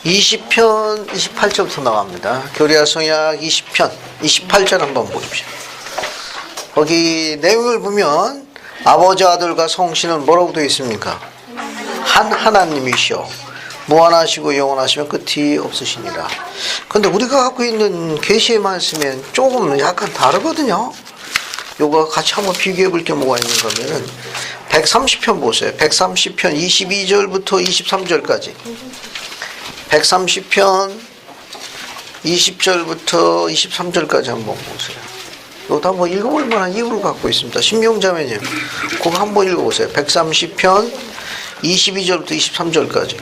(20편) 28절부터 나갑니다. 교리와 성약 20편 28절 한번 보십시오. 거기 내용을 보면 아버지, 아들과 성신은 뭐라고 되어 있습니까? 한 하나님이시오. 무한하시고 영원하시면 끝이 없으시니라. 근데 우리가 갖고 있는 계시의 말씀엔 조금 약간 다르거든요. 요거 같이 한번 비교해 볼 게 뭐가 있는가 하면은 130편 보세요. 130편 22절부터 23절까지. 130편 20절부터 23절까지 한번 보세요. 이것도 한번 읽어볼 만한 이유를 갖고 있습니다. 신명자매님, 그거 한번 읽어보세요. 130편 22절부터 23절까지.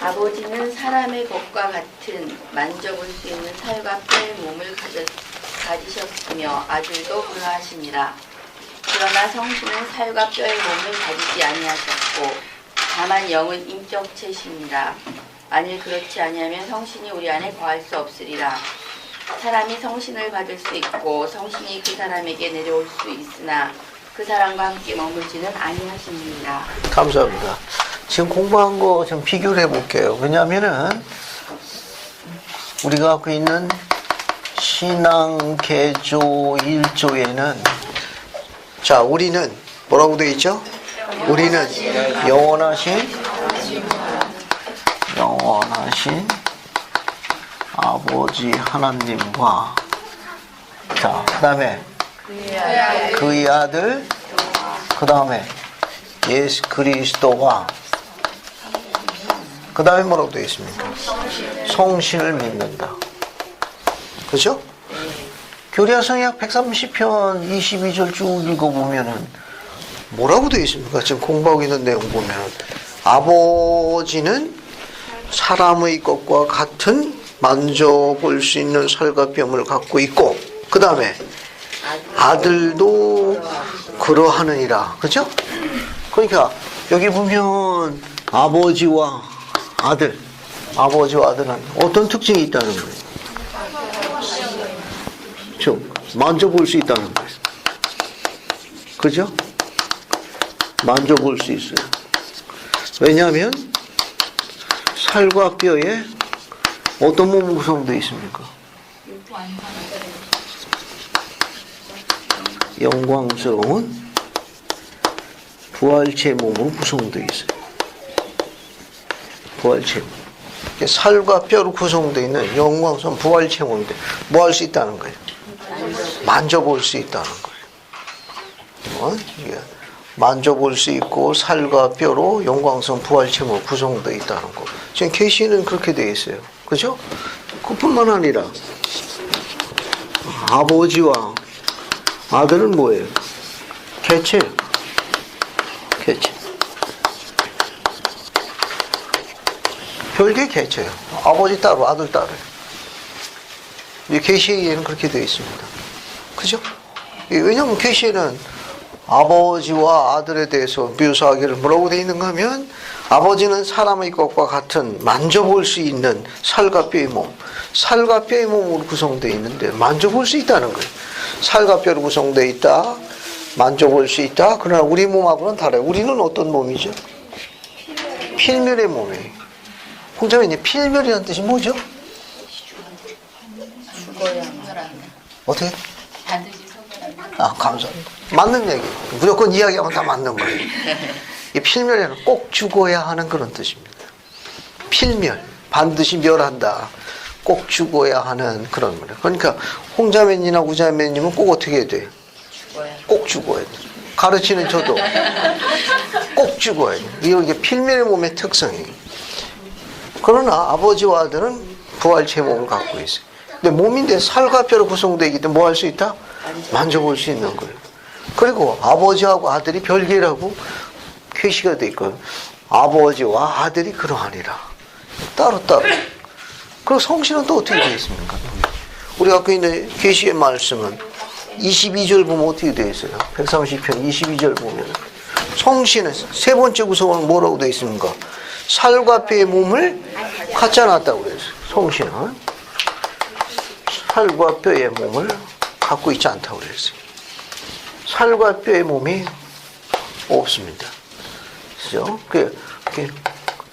아버지는 사람의 것과 같은 만져볼 수 있는 살과 뼈의 몸을 가지셨으며 아들도 그러하시니라. 그러나 성신은 살과 뼈의 몸을 가지지 아니하셨고 다만 영은 인격 체시니라. 만일 그렇지 아니하면 성신이 우리 안에 거할 수 없으리라. 사람이 성신을 받을 수 있고 성신이 그 사람에게 내려올 수 있으나 그 사람과 함께 머물지는 아니하시니라. 감사합니다. 지금 공부한 거 좀 비교를 해볼게요. 왜냐하면은 우리가 갖고 있는 신앙 개조 1조에는 자, 우리는 뭐라고 되어 있죠? 우리는 영원하신 아버지 하나님과 자, 그 다음에 그의 아들, 그 다음에 예수 그리스도와 그 다음에 뭐라고 되어 있습니까? 성신을 믿는다. 그죠? 교리와 성약 130편 22절 쭉 읽어보면은 뭐라고 되어 있습니까? 지금 공부하고 있는 내용 보면 아버지는 사람의 것과 같은 만져볼 수 있는 살과 뼈를 갖고 있고 그 다음에 아들도 그러하느니라. 그죠? 그러니까 여기 보면 아버지와 아들은 어떤 특징이 있다는 거예요? 좀 만져볼 수 있다는 거예요. 그죠? 만져볼 수 있어요. 왜냐하면 살과 뼈에 어떤 몸 구성되어 있습니까? 영광스러운 부활체 몸으로 구성되어 있어요. 부활체 몸. 살과 뼈로 구성되어 있는 영광스러운 부활체 몸인데 뭐 할 수 있다는 거예요? 만져볼 수 있다는 거예요. 만져볼 수 있고 살과 뼈로 영광스러운 부활체 몸으로 구성되어 있다는 거. 지금 계시는 그렇게 되어 있어요. 그죠? 그뿐만 아니라 아버지와 아들은 뭐예요? 개체예요. 개체. 별개 개체예요. 아버지 따로 아들 따로요. 이 계시에는 그렇게 되어 있습니다. 그죠? 왜냐하면 계시에는 아버지와 아들에 대해서 묘사하기를 뭐라고 되어 있는가 하면 아버지는 사람의 것과 같은 만져볼 수 있는 살과 뼈의 몸, 살과 뼈의 몸으로 구성되어 있는데 만져볼 수 있다는 거예요. 살과 뼈로 구성되어 있다, 만져볼 수 있다. 그러나 우리 몸하고는 달라요. 우리는 어떤 몸이죠? 필멸의 몸이에요. 홍자매님, 필멸이라는 뜻이 뭐죠? 어떻게? 아, 감사합니다. 맞는 얘기. 무조건 이야기하면 다 맞는 거예요. 이 필멸에는 꼭 죽어야 하는 그런 뜻입니다. 필멸, 반드시 멸한다. 꼭 죽어야 하는 그런 거예요. 그러니까 홍자매님이나 우자매님은 꼭 어떻게 해야 돼요? 꼭 죽어야 돼요. 가르치는 저도 꼭 죽어야 돼요. 이게 필멸의 몸의 특성이에요. 그러나 아버지와 아들은 부활체 몸을 갖고 있어요. 근데 몸인데 살과 뼈로 구성되어 있기 때문에 뭐 할 수 있다? 만져볼 수 있는 거예요. 그리고 아버지하고 아들이 별개라고 표시가 되어 있고 아버지와 아들이 그러하니라. 따로따로. 그리고 성신은 또 어떻게 되어 있습니까? 우리가 갖고 있는 계시의 말씀은 22절 보면 어떻게 되어 있어요? 130편 22절 보면 성신은 세 번째 구성은 뭐라고 되어 있습니까? 살과 뼈의 몸을 갖지 않았다고 그랬어요. 성신은 살과 뼈의 몸을 갖고 있지 않다고 그랬어요. 살과 뼈의 몸이 없습니다. 그죠?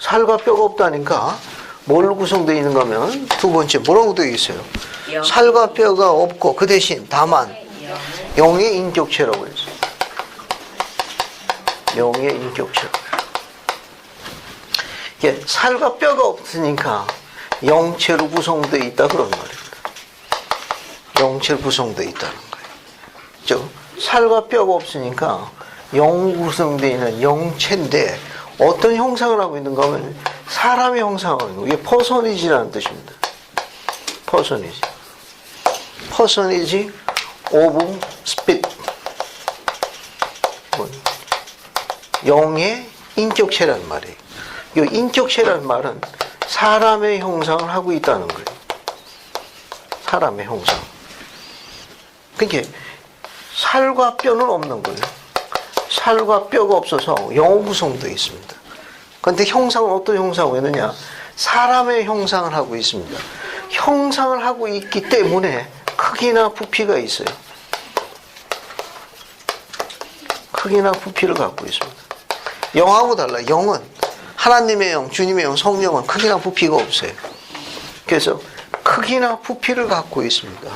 살과 뼈가 없다니까 뭘로 구성되어 있는가 하면 두 번째 뭐라고 되어 있어요? 살과 뼈가 없고 그 대신 다만 영의 인격체라고 했어요. 영의 인격체. 이게 살과 뼈가 없으니까 영체로 구성되어 있다 그런 말입니다. 영체로 구성되어 있다는 거예요. 즉 살과 뼈가 없으니까 영 구성되어 있는 영체인데 어떤 형상을 하고 있는가 하면 사람의 형상을 하고 있는 거예요. 이게 퍼서니지라는 뜻입니다. 퍼서니지. 퍼서니지 오브 스피릿. 영의 인격체라는 말이에요. 이 인격체라는 말은 사람의 형상을 하고 있다는 거예요. 사람의 형상. 그러니까 살과 뼈는 없는 거예요. 살과 뼈가 없어서 영 구성되어 있습니다. 그런데 형상은 어떤 형상을 했느냐? 사람의 형상을 하고 있습니다. 형상을 하고 있기 때문에 크기나 부피가 있어요. 크기나 부피를 갖고 있습니다. 영하고 달라. 영은 하나님의 영, 주님의 영, 성령은 크기나 부피가 없어요. 그래서 크기나 부피를 갖고 있습니다.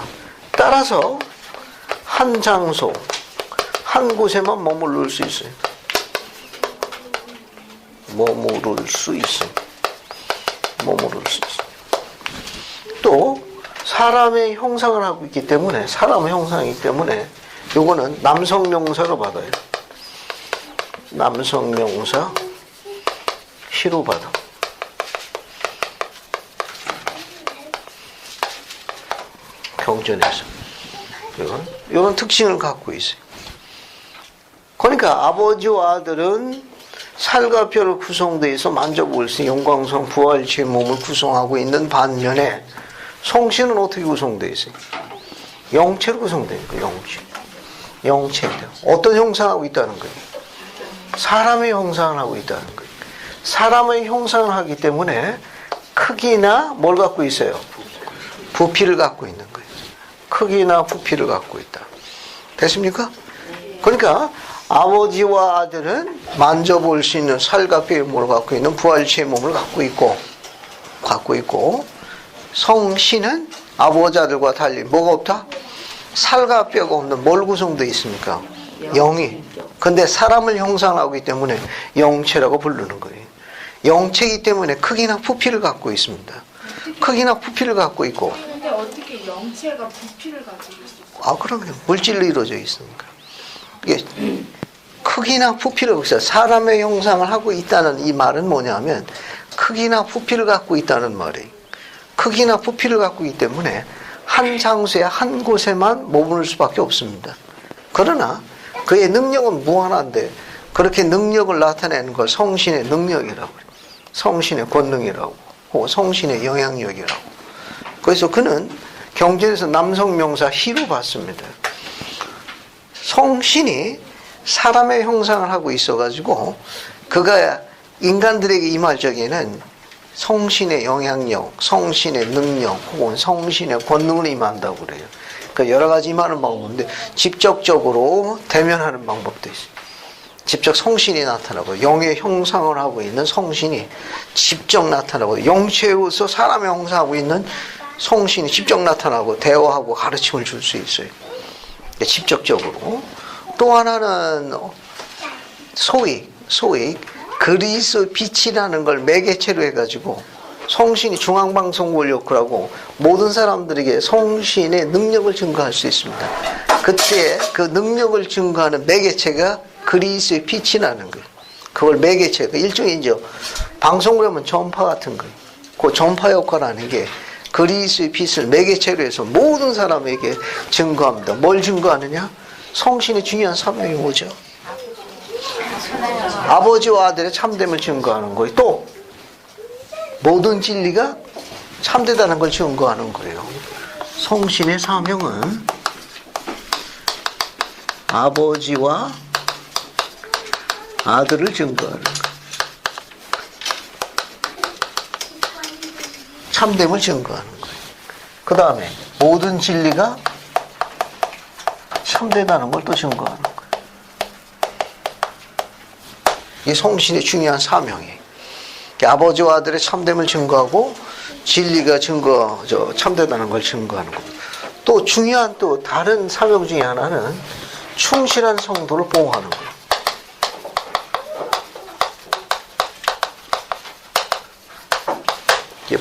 따라서 한 장소, 한 곳에만 머무를 수 있어요. 머무를 수 있어요. 또 사람의 형상을 하고 있기 때문에, 사람의 형상이기 때문에 요거는 남성 명사로 받아요. 남성 명사 시로 받아. 경전에서 이런 특징을 갖고 있어요. 그러니까 아버지와 아들은 살과 뼈로 구성되어 있어 만져볼 수 있는 영광성 부활체의 몸을 구성하고 있는 반면에 성신은 어떻게 구성되어 있어요? 영체로 구성되어 있는 거예요. 영체인데 어떤 형상하고 있다는 거예요? 사람의 형상을 하고 있다는 거예요. 사람의 형상을 하기 때문에 크기나 뭘 갖고 있어요? 부피를 갖고 있는 거예요. 크기나 부피를 갖고 있다. 됐습니까? 그러니까 아버지와 아들은 만져볼 수 있는 살과 뼈의 몸을 갖고 있는 부활체의 몸을 갖고 있고 성신은 아버지 아들과 달리 뭐가 없다? 살과 뼈가 없는 뭘 구성되어 있습니까? 영이. 근데 사람을 형상하고 있기 때문에 영체라고 부르는 거예요. 영체이기 때문에 크기나 부피를 갖고 있습니다. 크기나 부피를 갖고 있고. 근데 어떻게 영체가 부피를 가지고 있을까요? 그러면 물질로 이루어져 있으니까. 이게 크기나 부피를 갖고 있어요. 사람의 형상을 하고 있다는 이 말은 뭐냐면 크기나 부피를 갖고 있다는 말이에요. 크기나 부피를 갖고 있기 때문에 한 장소에 한 곳에만 머무를 수밖에 없습니다. 그러나 그의 능력은 무한한데 그렇게 능력을 나타내는 걸 성신의 능력이라고 해요. 성신의 권능이라고 혹은 성신의 영향력이라고. 그래서 그는 경전에서 남성 명사 히로 받습니다. 성신이 사람의 형상을 하고 있어가지고 그가 인간들에게 임할 적에는 성신의 영향력, 성신의 능력 혹은 성신의 권능을 임한다고 그래요. 그러니까 여러 가지 임하는 방법인데 직접적으로 대면하는 방법도 있어요. 직접 성신이 나타나고 영의 형상을 하고 있는 성신이 직접 나타나고 영체로서 사람의 형상하고 있는 성신이 직접 나타나고 대화하고 가르침을 줄 수 있어요. 직접적으로. 또 하나는 소위 그리스 빛이라는 걸 매개체로 해가지고 성신이 중앙방송국을 역할하고 모든 사람들에게 성신의 능력을 증거할 수 있습니다. 그때 그 능력을 증거하는 매개체가 그리스의 빛이라는 거예요. 그걸 매개체가 일종의 이제 방송을 하면 전파 같은 거예요. 그 전파 역할을 하는 게 그리스의 빛을 매개체로 해서 모든 사람에게 증거합니다. 뭘 증거하느냐? 성신의 중요한 사명이 뭐죠? 아버지와 아들의 참됨을 증거하는 거예요. 또 모든 진리가 참되다는 걸 증거하는 거예요. 성신의 사명은 아버지와 아들을 증거하는 거예요. 참됨을 증거하는 거예요. 그 다음에 모든 진리가 참되다는 걸 또 증거하는 거예요. 이게 성신의 중요한 사명이에요. 아버지와 아들의 참됨을 증거하고 진리가 참되다는 걸 증거하는 겁니다. 또 중요한 또 다른 사명 중에 하나는 충실한 성도를 보호하는 거예요.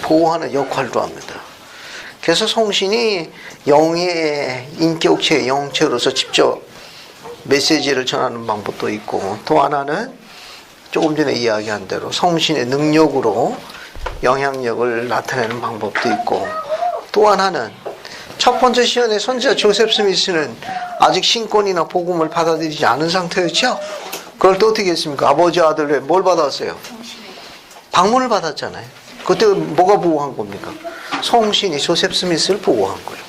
보호하는 역할도 합니다. 그래서 성신이 영의 인격체, 영체로서 직접 메시지를 전하는 방법도 있고, 또 하나는 조금 전에 이야기한 대로 성신의 능력으로 영향력을 나타내는 방법도 있고, 또 하나는 첫 번째 시연의 선지자 조셉 스미스는 아직 신권이나 복음을 받아들이지 않은 상태였죠. 그럴 때 어떻게 했습니까? 아버지 아들에 뭘 받았어요? 방문을 받았잖아요. 그때 뭐가 보호한 겁니까? 성신이 조셉 스미스를 보호한 거예요.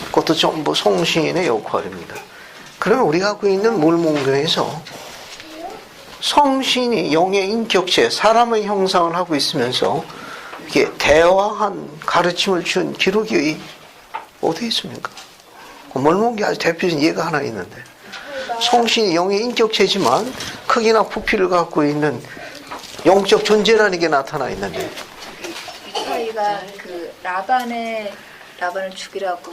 그것도 전부 성신의 역할입니다. 그러면 우리가 갖고 있는 몰몬교에서 성신이 영의 인격체, 사람의 형상을 하고 있으면서 이게 대화한 가르침을 준 기록이 어디 있습니까? 몰몬교 아주 대표적인 예가 하나 있는데, 성신이 영의 인격체지만 크기나 부피를 갖고 있는 영적 존재라는 게 나타나 있는데, 이사이가 그 라반을 죽이라고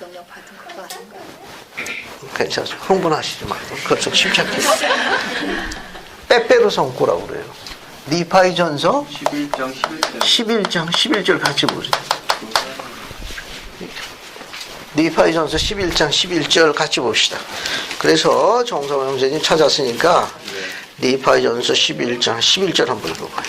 명령 받은 그거 아닌가요? 괜찮죠. 흥분하시지 말고. 그렇죠. 침착해요. 빼빼로 성구라고 그래요. 니파이전서 11장 11절 같이 보세요. 니파이전서 11장 11절 같이 봅시다. 그래서 정성호 형제님 찾았으니까 니파이전서 11장 11절 한번 읽어봐요.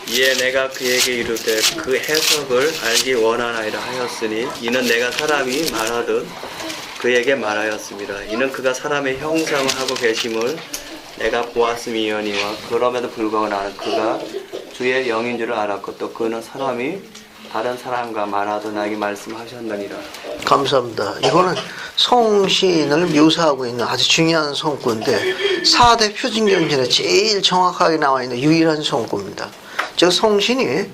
이에 내가 그에게 이르되 그 해석을 알기 원하나이다 하였으니 이는 내가 사람이 말하듯 그에게 말하였습니다. 이는 그가 사람의 형상을 하고 계심을 내가 보았음이니와 그럼에도 불구하고 나는 그가 주의 영인 줄을 알았고 또 그는 사람이 다른 사람과 말하듯 나에게 말씀하셨느니라. 감사합니다. 이거는 성신을 묘사하고 있는 아주 중요한 성구인데 4대 표준경전에 제일 정확하게 나와 있는 유일한 성구입니다. 즉 성신이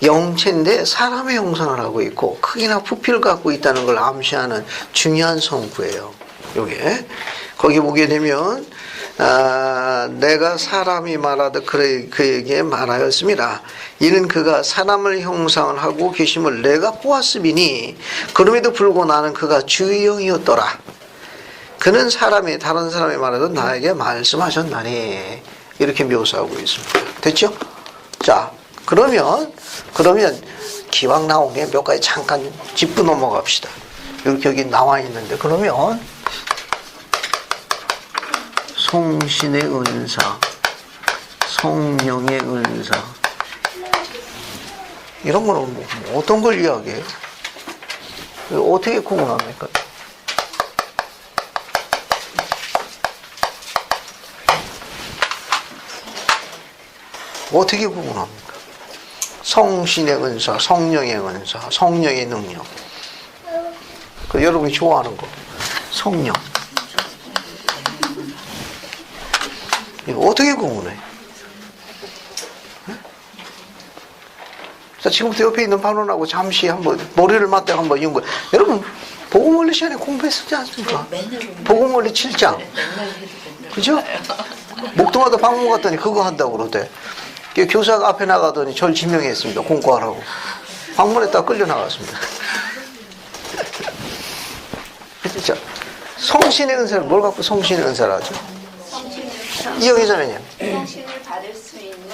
영체인데 사람의 형상을 하고 있고 크기나 부피를 갖고 있다는 걸 암시하는 중요한 성구예요. 요게 거기 보게 되면 내가 사람이 말하듯 그에게 말하였습니다. 이는 그가 사람을 형상을 하고 계심을 내가 보았음이니 그럼에도 불구하고 나는 그가 주의 영이었더라. 그는 사람이 다른 사람이 말하듯 나에게 말씀하셨나니 이렇게 묘사하고 있습니다. 됐죠? 자, 그러면 기왕 나온 게 몇 가지 잠깐 짚고 넘어갑시다. 이렇게 여기 나와 있는데, 그러면 성신의 은사, 성령의 은사, 이런 거는 뭐 어떤 걸 이야기해요? 어떻게 구분합니까? 어떻게 구분합니까? 성신의 은사, 성령의 은사, 성령의 능력. 그 여러분이 좋아하는 거. 성령. 이거 어떻게 구분해? 자, 지금부터 옆에 있는 반원하고 잠시 한번 머리를 맞대고 한번 연구. 여러분 복음원리 시간에 공부했었지 않습니까? 복음원리 7장. 그죠? 목동마다 방문 갔더니 그거 한다고 그러대. 교사가 앞에 나가더니 절 지명했습니다. 공부하라고. 방문했다가 끌려 나갔습니다. 진짜 성신의 은사를 뭘 갖고 성신의 은사를 하죠? 이영희 자매님. 성신을 받을 수 있는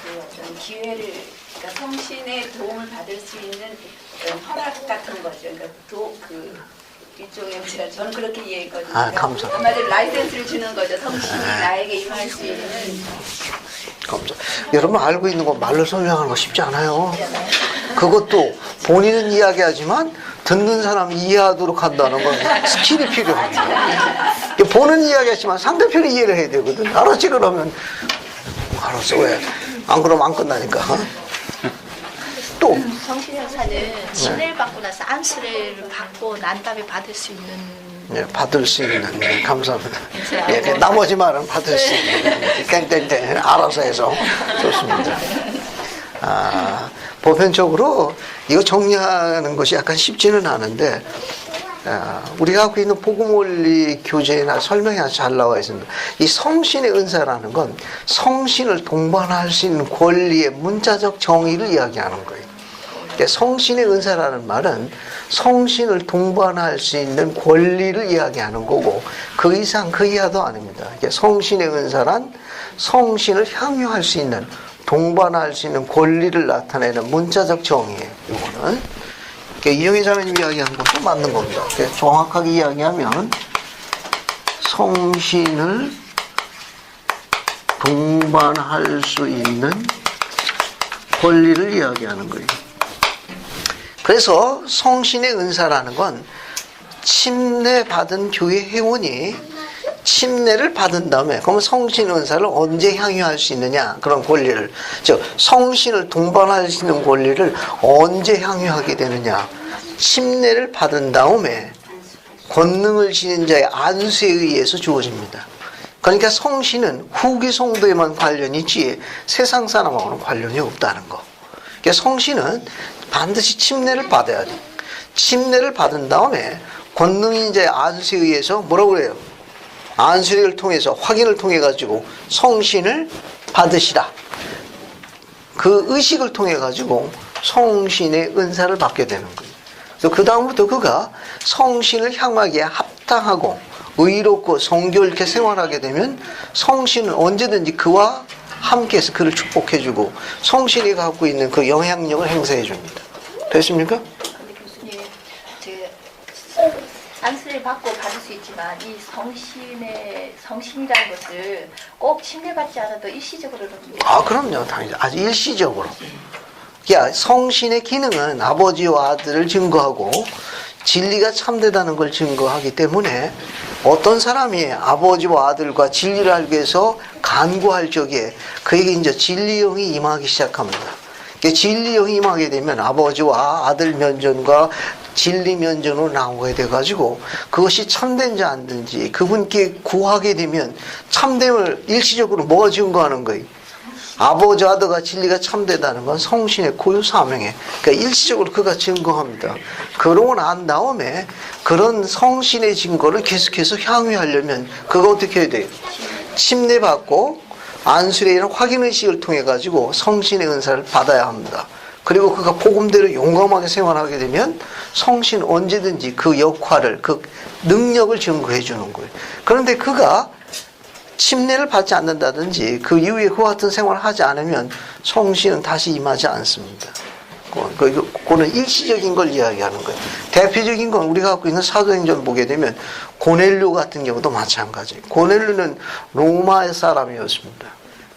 그 어떤 기회를, 그러니까 성신의 도움을 받을 수 있는 어떤 허락 같은 거죠. 그러니까 일종의 저는 그렇게 이해했거든요. 감사합니다. 한마디로 라이센스를 주는 거죠. 성신이 나에게 임할 수 있는. 감사합니다. 여러분 알고 있는 거 말로 설명하는 거 쉽지 않아요. 그것도 본인은 이야기하지만 듣는 사람이 이해하도록 한다는 건 스킬이 필요합니다. 보는 이야기하지만 상대편이 이해를 해야 되거든. 알았지? 그러면 알았어. 왜? 안 그러면 안 끝나니까. 또 성신형사는 신뢰를 받고 나서 안수를 받고 난 다음에 받을 수 있는 받을 수 있는. 네, 감사합니다. 예, 나머지 말은 받을 수 있는. 땡땡땡 알아서 해서 좋습니다. 보편적으로 이거 정리하는 것이 약간 쉽지는 않은데 우리가 갖고 있는 복음원리 교재나 설명이 아주 잘 나와 있습니다. 이 성신의 은사라는 건 성신을 동반할 수 있는 권리의 문자적 정의를 이야기하는 거예요. 성신의 은사라는 말은 성신을 동반할 수 있는 권리를 이야기하는 거고 그 이상 그 이하도 아닙니다. 성신의 은사란 성신을 향유할 수 있는 동반할 수 있는 권리를 나타내는 문자적 정의예요. 이거는 이영희 자매님 이야기한 것도 맞는 겁니다. 정확하게 이야기하면 성신을 동반할 수 있는 권리를 이야기하는 거예요. 그래서 성신의 은사라는 건 침례받은 교회 회원이 침례를 받은 다음에 그러면 성신 은사를 언제 향유할 수 있느냐 그런 권리를 즉 성신을 동반할 수 있는 권리를 언제 향유하게 되느냐 침례를 받은 다음에 권능을 지닌 자의 안수에 의해서 주어집니다. 그러니까 성신은 후기 성도에만 관련이 있지 세상 사람하고는 관련이 없다는 거. 그러니까 성신은 반드시 침례를 받아야 돼. 침례를 받은 다음에 권능인 자의 안수에 의해서 뭐라고 그래요? 안수를 통해서 확인을 통해 가지고 성신을 받으시라. 그 의식을 통해 가지고 성신의 은사를 받게 되는 거예요. 그래서 그 다음부터 그가 성신을 향하기에 합당하고 의롭고 성교롭게 생활하게 되면 성신은 언제든지 그와 함께해서 그를 축복해주고 성신이 갖고 있는 그 영향력을 행사해 줍니다. 됐습니까? 근데 교수님, 안수를 받고 받을 수 있지만 이 성신이라는 것을 꼭 침례받지 않아도 일시적으로는 그럼요. 당연히 아주 일시적으로. 성신의 기능은 아버지와 아들을 증거하고 진리가 참되다는 걸 증거하기 때문에 어떤 사람이 아버지와 아들과 진리를 알기 위해서 간구할 적에 그에게 이제 진리영이 임하기 시작합니다. 진리영이 임하게 되면 아버지와 아들 면전과 진리 면전으로 나오게 돼가지고 그것이 참된지 안 된지 그분께 구하게 되면 참됨을 일시적으로 뭐가 증거하는 거예요? 아버지 아들과 진리가 참되다는 건 성신의 고유 사명에 그러니까 일시적으로 그가 증거합니다. 그러고 난 다음에 그런 성신의 증거를 계속해서 향유하려면 그거 어떻게 해야 돼요? 침례받고 안수례나 확인의식을 통해 가지고 성신의 은사를 받아야 합니다. 그리고 그가 복음대로 용감하게 생활하게 되면 성신 언제든지 그 역할을 그 능력을 증거해 주는 거예요. 그런데 그가 침례를 받지 않는다든지 그 이후에 그와 같은 생활을 하지 않으면 성신은 다시 임하지 않습니다. 그거는 일시적인 걸 이야기하는 거예요. 대표적인 건 우리가 갖고 있는 사도행전 보게 되면 고넬료 같은 경우도 마찬가지예요. 고넬료는 로마의 사람이었습니다.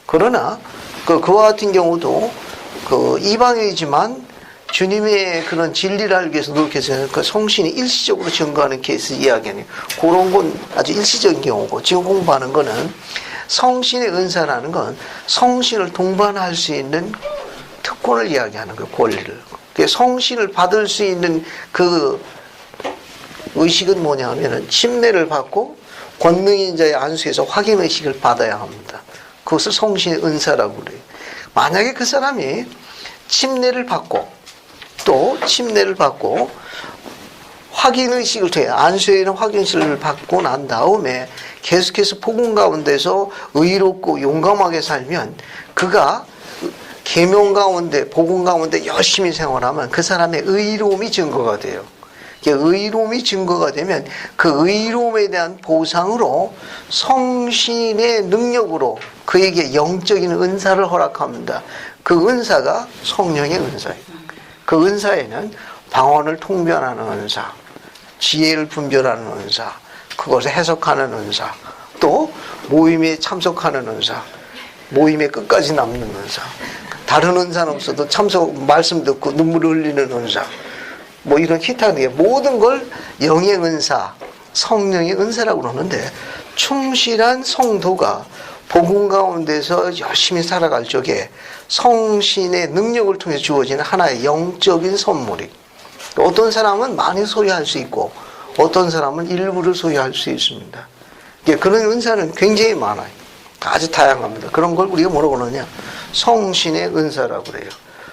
그러나 그와 같은 경우도 이방이지만 주님의 그런 진리를 알기 위해서 노력해서 그 성신이 일시적으로 증거하는 케이스 이야기는 그런 건 아주 일시적인 경우고 지금 공부하는 거는 성신의 은사라는 건 성신을 동반할 수 있는 특권을 이야기하는 거예요. 권리를. 성신을 받을 수 있는 그 의식은 뭐냐 하면은 침례를 받고 권능인 자의 안수에서 확인 의식을 받아야 합니다. 그것을 성신의 은사라고 그래요. 만약에 그 사람이 침례를 받고 확인의식을 통해 안수에 있는 확인의식을 받고 난 다음에 계속해서 복음 가운데서 의롭고 용감하게 살면 그가 계명 가운데 복음 가운데 열심히 생활하면 그 사람의 의로움이 증거가 돼요. 의로움이 증거가 되면 그 의로움에 대한 보상으로 성신의 능력으로 그에게 영적인 은사를 허락합니다. 그 은사가 성령의 은사예요. 그 은사에는 방언을 통변하는 은사, 지혜를 분별하는 은사, 그것을 해석하는 은사, 또 모임에 참석하는 은사, 모임에 끝까지 남는 은사, 다른 은사는 없어도 말씀 듣고 눈물을 흘리는 은사, 이런 기타 등의 모든 걸 영의 은사, 성령의 은사라고 그러는데 충실한 성도가 복음 가운데서 열심히 살아갈 적에 성신의 능력을 통해 주어지는 하나의 영적인 선물이 어떤 사람은 많이 소유할 수 있고 어떤 사람은 일부를 소유할 수 있습니다. 그런 은사는 굉장히 많아요. 아주 다양합니다. 그런 걸 우리가 뭐라고 그러냐? 성신의 은사라고 그래요.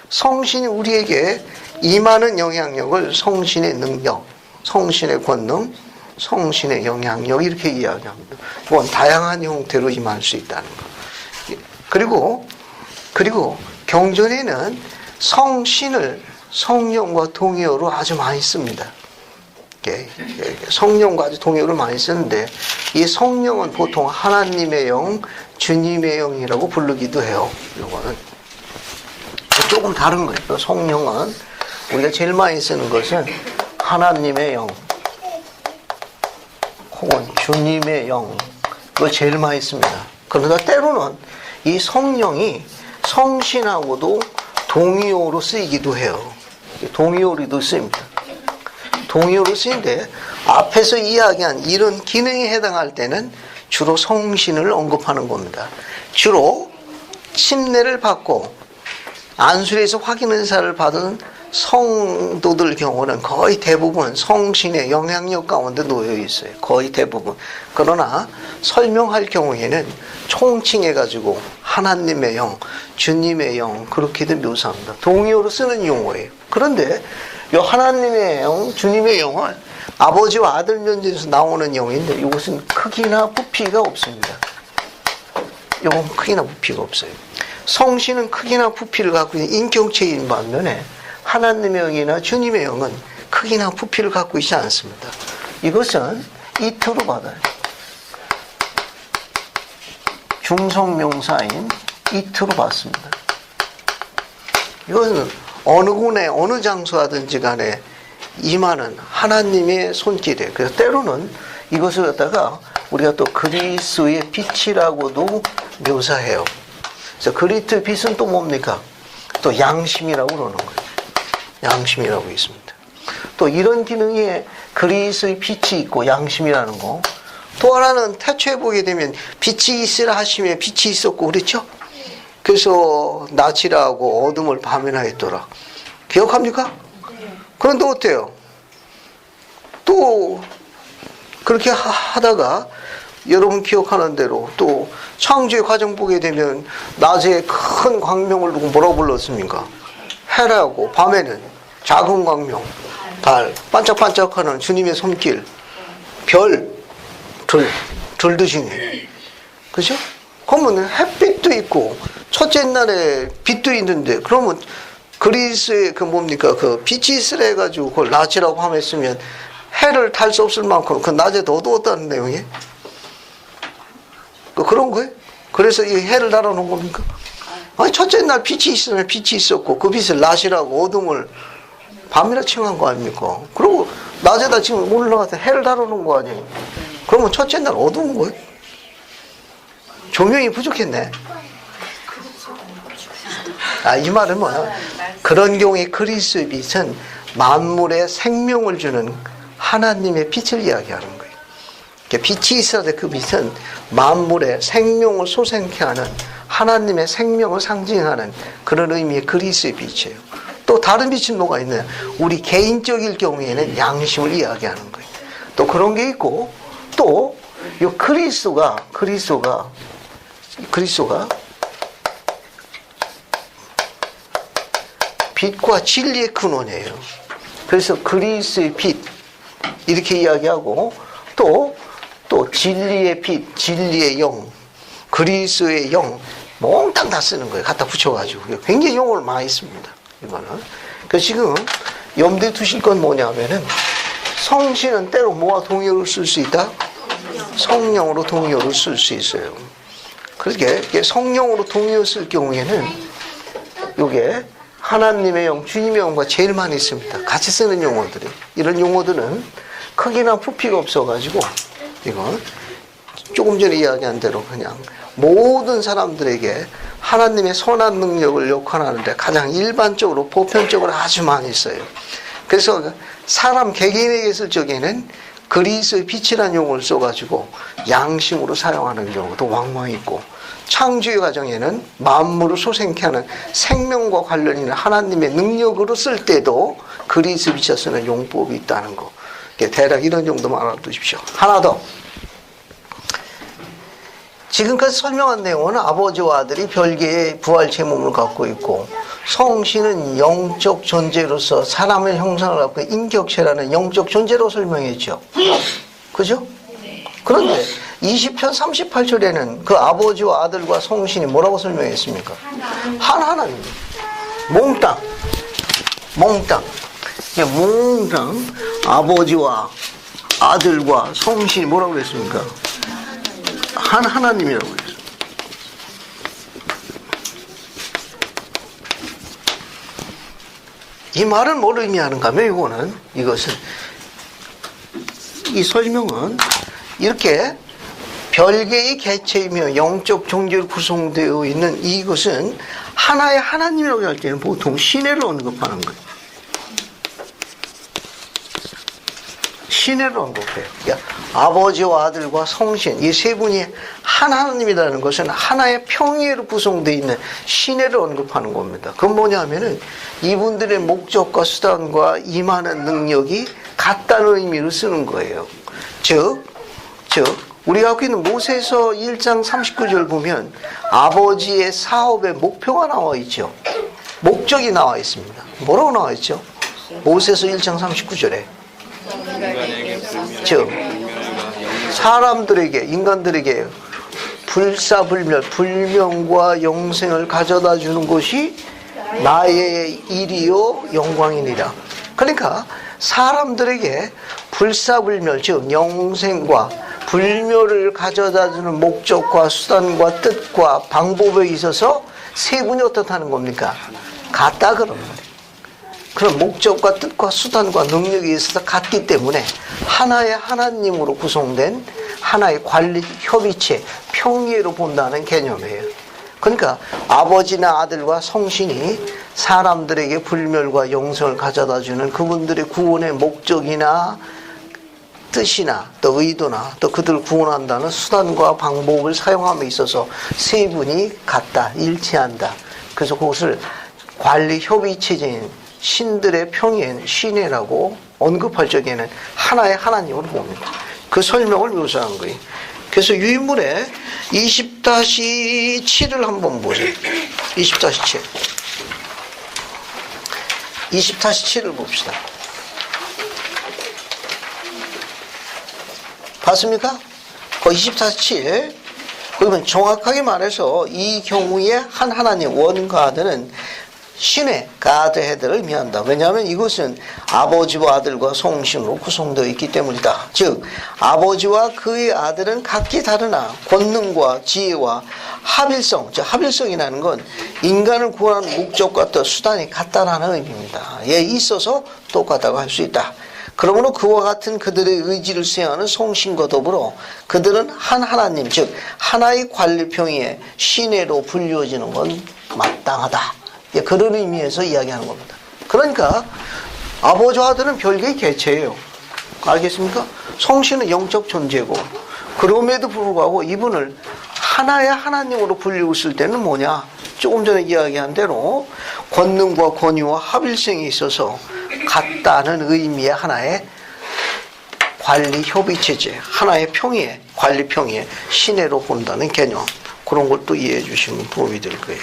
성신이 우리에게 임하는 영향력을 성신의 능력, 성신의 권능, 성신의 영향력 이렇게 이야기합니다. 이건 다양한 형태로 임할 수 있다는 거. 그리고 경전에는 성신을 성령과 동의어로 아주 많이 씁니다. 성령과 아주 동의어를 많이 쓰는데 이 성령은 보통 하나님의 영, 주님의 영이라고 부르기도 해요. 이거는 조금 다른 거예요. 성령은 우리가 제일 많이 쓰는 것은 하나님의 영 혹은 주님의 영, 그걸 제일 많이 씁니다. 그러나 때로는 이 성령이 성신하고도 동의어로 쓰이기도 해요. 동의어로도 쓰입니다. 동의어로 쓰이는데 앞에서 이야기한 이런 기능에 해당할 때는 주로 성신을 언급하는 겁니다. 주로 침례를 받고 안수에서 확인 은사를 받은 성도들 경우는 거의 대부분 성신의 영향력 가운데 놓여 있어요. 거의 대부분. 그러나 설명할 경우에는 총칭해가지고 하나님의 영, 주님의 영 그렇게도 묘사합니다. 동의어로 쓰는 용어예요. 그런데 이 하나님의 영, 주님의 영은 아버지와 아들 면제에서 나오는 영인데 이것은 크기나 부피가 없습니다. 이건 크기나 부피가 없어요. 성신은 크기나 부피를 갖고 있는 인격체인 반면에 하나님의 영이나 주님의 영은 크기나 부피를 갖고 있지 않습니다. 이것은 이트로 받아요. 중성명사인 이트로 받습니다. 이것은 어느 군에 어느 장소하든지 간에 임하는 하나님의 손길이에요. 그래서 때로는 이것을 갖다가 우리가 또 그리스의 빛이라고도 묘사해요. 그래서 그리스의 빛은 또 뭡니까? 또 양심이라고 그러는 거예요. 양심이라고 있습니다. 또 이런 기능에 그리스의 빛이 있고 양심이라는 거. 또 하나는 태초에 보게 되면 빛이 있으라 하시며 빛이 있었고 그랬죠? 그래서 낮이라 하고 어둠을 밤이라 했더라. 기억합니까? 그런데 어때요? 또 그렇게 하다가 여러분 기억하는 대로 또 창조의 과정 보게 되면 낮에 큰 광명을 두고 뭐라고 불렀습니까? 해라고, 밤에는 작은 광명, 달, 반짝반짝하는 주님의 손길, 별, 들 드시네. 그죠? 그러면 햇빛도 있고, 첫째 날에 빛도 있는데, 그러면 그리스의 그 뭡니까? 그 빛이 있으라 해가지고 그걸 낮이라고 하면 해를 탈 수 없을 만큼 그 낮에 더 어두웠다는 내용이에요? 그런 거예요? 그래서 이 해를 달아놓은 겁니까? 아니, 첫째 날 빛이 있으면 빛이 있었고, 그 빛을 낮이라고 어둠을 밤이라 칭한 거 아닙니까? 그리고 낮에다 지금 올라가서 해를 달아놓은 거 아니에요? 그러면 첫째 날 어두운 거예요? 조명이 부족했네. 이 말은 뭐야? 그런 경우에 그리스의 빛은 만물에 생명을 주는 하나님의 빛을 이야기하는 거예요. 빛이 있어야 돼. 그 빛은 만물에 생명을 솟게 하는 하나님의 생명을 상징하는 그런 의미의 그리스의 빛이에요. 또 다른 빛은 뭐가 있느냐? 우리 개인적일 경우에는 양심을 이야기하는 거예요. 또 그런 게 있고, 또 이 그리스도가 빛과 진리의 근원이에요. 그래서 그리스의 빛 이렇게 이야기하고, 또 진리의 빛, 진리의 영, 그리스의 영 몽땅 다 쓰는 거예요. 갖다 붙여가지고 굉장히 용어를 많이 씁니다. 이거는. 그래서 지금 염두에 두실 건 뭐냐면은 성신은 때로 뭐와 동의어를 쓸 수 있다? 성령으로 동의어를 쓸 수 있어요. 그렇게 성령으로 동의어 쓸 경우에는 이게 하나님의 영, 주님의 영과 제일 많이 씁니다. 같이 쓰는 용어들이. 이런 용어들은 크기나 부피가 없어가지고 이건 조금 전에 이야기한 대로 그냥 모든 사람들에게 하나님의 선한 능력을 역할하는데 가장 일반적으로 보편적으로 아주 많이 써요. 그래서 사람 개개인에게 쓸 적에는 그리스의 빛이라는 용어를 써가지고 양심으로 사용하는 경우도 왕왕 있고, 창조의 과정에는 만물을 솟게 하는 생명과 관련 있는 하나님의 능력으로 쓸 때도 그리스 빛을 쓰는 용법이 있다는 거. 대략 이런 정도만 알아두십시오. 하나 더. 지금까지 설명한 내용은 아버지와 아들이 별개의 부활체 몸을 갖고 있고, 성신은 영적 존재로서 사람의 형상을 갖고 인격체라는 영적 존재로 설명했죠. 그죠? 그런데 20편 38절에는 그 아버지와 아들과 성신이 뭐라고 설명했습니까? 한 하나님. 몽땅. 아버지와 아들과 성신이 뭐라고 그랬습니까? 한 하나님이라고 그랬어요. 이 말은 뭘 의미하는가 하면 이 설명은 이렇게 별개의 개체이며 영적 존재로 구성되어 있는 이것은 하나의 하나님이라고 할 때는 보통 신해를 언급하는 거예요. 신해를 언급해요. 그러니까 아버지와 아들과 성신 이 세 분이 한 하나님이라는 것은 하나의 평의로 구성되어 있는 신해를 언급하는 겁니다. 그건 뭐냐면은 이분들의 목적과 수단과 임하는 능력이 같다는 의미로 쓰는 거예요. 즉 우리가 갖고 있는 모세서 1장 39절 보면 아버지의 사업의 목표가 나와 있죠. 목적이 나와 있습니다. 뭐라고 나와 있죠? 모세서 1장 39절에 즉 사람들에게 인간들에게 불사불멸 불명과 영생을 가져다 주는 것이 나의 일이요 영광이니라. 그러니까 사람들에게 불사불멸 즉 영생과 불멸을 가져다 주는 목적과 수단과 뜻과 방법에 있어서 세 분이 어떻다는 겁니까? 같다 그런 말이에요. 그런 목적과 뜻과 수단과 능력에 있어서 같기 때문에 하나의 하나님으로 구성된 하나의 관리 협의체 평의로 본다는 개념이에요. 그러니까 아버지나 아들과 성신이 사람들에게 불멸과 영생을 가져다 주는 그분들의 구원의 목적이나 뜻이나 또 의도나 또 그들을 구원한다는 수단과 방법을 사용함에 있어서 세 분이 같다, 일치한다. 그래서 그것을 관리 협의체제인 신들의 평행 신해라고 언급할 적에는 하나의 하나님으로 봅니다. 그 설명을 묘사한 거예요. 그래서 유인물에 20-7을 한번 보세요. 20-7. 20-7을 봅시다. 봤습니까? 그 20-7. 그러면 정확하게 말해서 이 경우에 한 하나님 원가드는 신의 가드헤드를 의미한다. 왜냐하면 이것은 아버지와 아들과 성신으로 구성되어 있기 때문이다. 즉 아버지와 그의 아들은 각기 다르나 권능과 지혜와 합일성, 즉 합일성이라는 건 인간을 구원하는 목적과 또 수단이 같다라는 의미입니다. 예, 있어서 똑같다고 할 수 있다. 그러므로 그와 같은 그들의 의지를 수행하는 성신과 더불어 그들은 한 하나님, 즉 하나의 관리평의의 신해로 불리워지는 건 마땅하다. 예, 그런 의미에서 이야기하는 겁니다. 그러니까 아버지와 아들은 별개의 개체예요. 알겠습니까? 성신은 영적 존재고 그럼에도 불구하고 이분을 하나의 하나님으로 불리고 있을 때는 뭐냐? 조금 전에 이야기한 대로 권능과 권위와 합일성이 있어서 같다는 의미의 하나의 관리 협의체제, 하나의 평의, 관리 평의 신해로 본다는 개념. 그런 것도 이해해 주시면 도움이 될 거예요.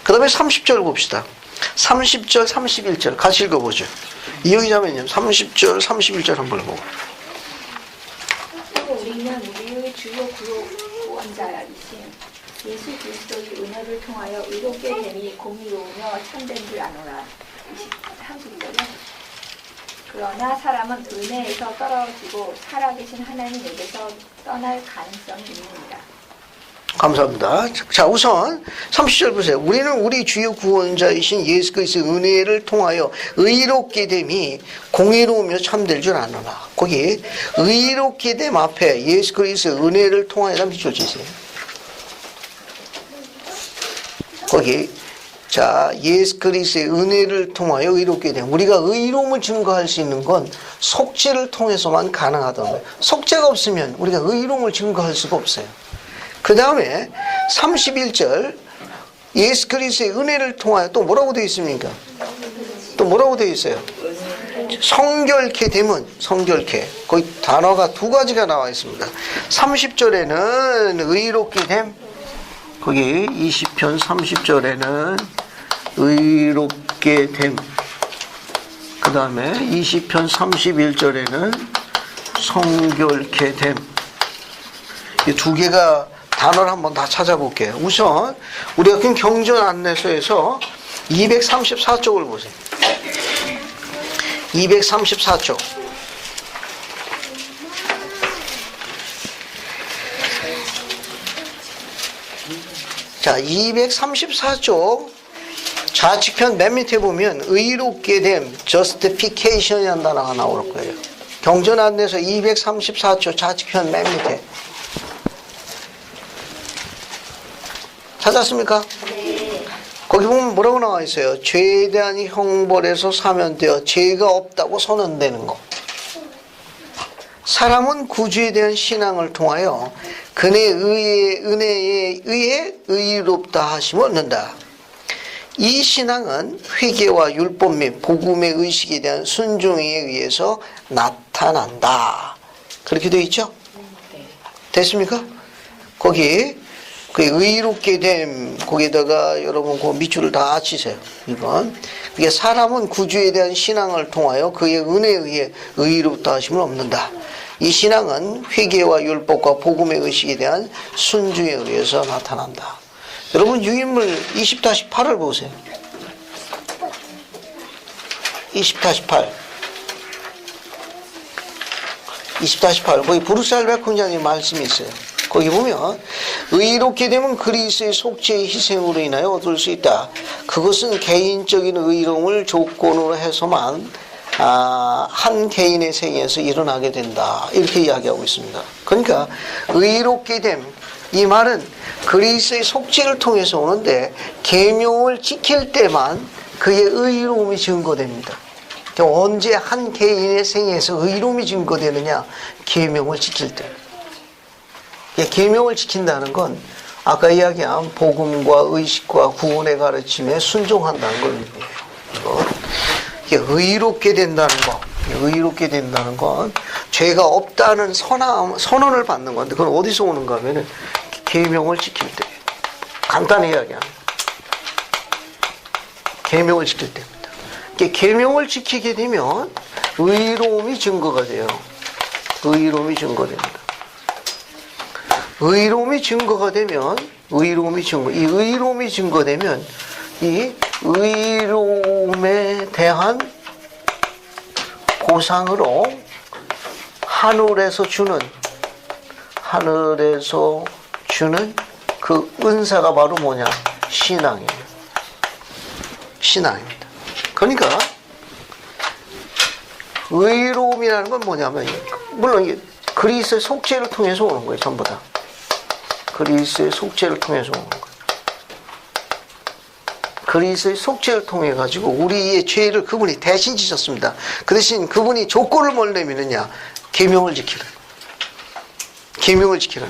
그 다음에 30절 봅시다. 30절, 31절 같이 읽어보죠. 이어지자면요. 30절, 31절 한번 보고. 우리는 우리의 주요 구원자이신 예수 그리스도의 은혜를 통하여 의롭게 됨이 공의로우며 참된 줄 아노라. 30절에 그러나 사람은 은혜에서 떨어지고 살아계신 하나님에게서 떠날 가능성이 있습니다. 감사합니다. 자, 우선 30절 보세요. 우리는 우리 주요 구원자이신 예수 그리스도의 은혜를 통하여 의롭게 됨이 공의로우며 참될 줄 아노라. 거기 의롭게 됨 앞에 예수 그리스도의 은혜를 통하여라는 밑줄 치세요. 거기 자, 예수 그리스도의 은혜를 통하여 의롭게 됨. 우리가 의로움을 증거할 수 있는 건 속죄를 통해서만 가능하다는 거예요. 속죄가 없으면 우리가 의로움을 증거할 수가 없어요. 그 다음에 31절 예수 그리스도의 은혜를 통하여 또 뭐라고 되어 있습니까? 또 뭐라고 되어 있어요? 성결케 됨은 성결케. 거기 단어가 두 가지가 나와 있습니다. 30절에는 의롭게 됨. 거기 20편 30절에는 의롭게 됨. 그 다음에 20편 31절에는 성결케 됨. 이 두 개가 단어를 한번 다 찾아볼게요. 우선 우리가 그 경전 안내서에서 234쪽을 보세요. 234쪽. 자, 234쪽 좌측편 맨 밑에 보면 의롭게 됨, justification이라는 단어가 나올 거예요. 경전 안내서 234쪽 좌측편 맨 밑에. 찾았습니까? 네. 거기 보면 뭐라고 나와 있어요? 죄에 대한 형벌에서 사면되어 죄가 없다고 선언되는 거. 사람은 구주에 대한 신앙을 통하여 그의 은혜에 의해 의롭다 하심을 얻는다. 이 신앙은 회개와 율법 및 복음의 의식에 대한 순종에 의해서 나타난다. 그렇게 되어 있죠? 됐습니까? 거기 그 의롭게 됨, 거기다가 여러분 그 밑줄을 다 치세요. 이건 그게 사람은 구주에 대한 신앙을 통하여 그의 은혜에 의해 의롭다 하심을 얻는다. 이 신앙은 회개와 율법과 복음의 의식에 대한 순종에 의해서 나타난다. 여러분 유인물 20-8을 보세요. 20-8 거기 브룩살베 군장님 말씀이 있어요. 거기 보면 의롭게 되면 그리스도의 속죄의 희생으로 인하여 얻을 수 있다. 그것은 개인적인 의로움을 조건으로 해서만 한 개인의 생에서 일어나게 된다. 이렇게 이야기하고 있습니다. 그러니까 의롭게 됨, 이 말은 그리스도의 속죄를 통해서 오는데 계명을 지킬 때만 그의 의로움이 증거됩니다. 언제 한 개인의 생에서 의로움이 증거되느냐? 계명을 지킬 때. 계명을 지킨다는 건 아까 이야기한 복음과 의식과 구원의 가르침에 순종한다는 겁니다. 의롭게 된다는 거, 의롭게 된다는 건 죄가 없다는 선언을 받는 건데, 그건 어디서 오는가 하면은 계명을 지킬 때. 간단히 이야기하면 계명을 지킬 때입니다. 계명을 지키게 되면 의로움이 증거가 돼요. 의로움이 증거됩니다. 의로움이 증거가 되면 이 의로움이 증거되면 이 의로움에 대한 보상으로 하늘에서 주는 그 은사가 바로 뭐냐? 신앙입니다. 그러니까 의로움이라는 건 뭐냐면, 물론 그리스도의 속죄를 통해서 오는 거예요. 전부 다 그리스도의 속죄를 통해서 오는 거예요. 그리스도의 속죄를 통해 가지고 우리의 죄를 그분이 대신 지셨습니다. 그 대신 그분이 조건을 뭘 내미느냐? 계명을 지키라는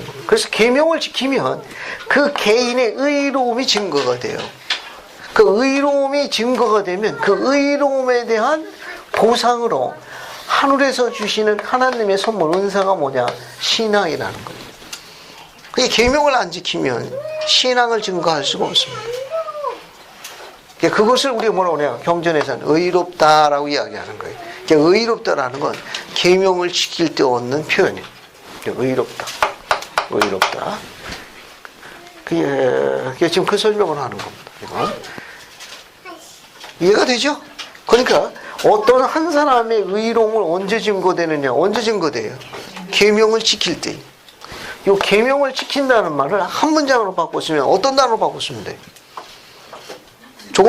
거예요. 그래서 계명을 지키면 그 개인의 의로움이 증거가 돼요. 그 의로움이 증거가 되면 그 의로움에 대한 보상으로 하늘에서 주시는 하나님의 선물, 은사가 뭐냐? 신앙이라는 거예요. 그 계명을 안 지키면 신앙을 증거할 수가 없습니다. 그것을 우리가 뭐라고 하냐? 경전에서는 의롭다라고 이야기하는 거예요. 의롭다라는 건 계명을 지킬 때 얻는 표현이에요. 의롭다. 그게 지금 그 설명을 하는 겁니다. 이해가 되죠? 그러니까 어떤 한 사람의 의로움을 언제 증거되느냐? 언제 증거돼요? 계명을 지킬 때. 이 계명을 지킨다는 말을 한 문장으로 바꿨으면 어떤 단어로 바꿨으면 돼요?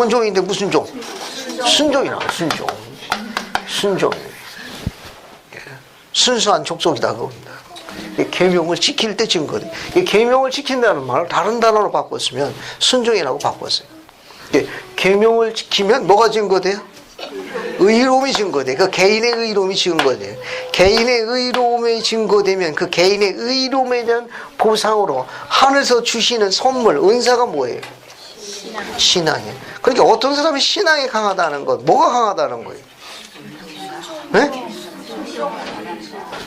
종인데 무슨 종? 순종이라. 순종. 순수한 족속이다 그겁니다. 계명을 지킬 때 증거돼. 계명을 지킨다는 말을 다른 단어로 바꿨으면 순종이라고 바꿨어요. 계명을 지키면 뭐가 증거돼요? 의로움이 증거돼. 그 개인의 의로움이 증거돼요. 개인의 의로움이 증거되면 그 개인의 의로움에 대한 보상으로 하늘에서 주시는 선물, 은사가 뭐예요? 신앙이에요. 그러니까 어떤 사람이 신앙이 강하다는 것, 뭐가 강하다는 거예요? 네?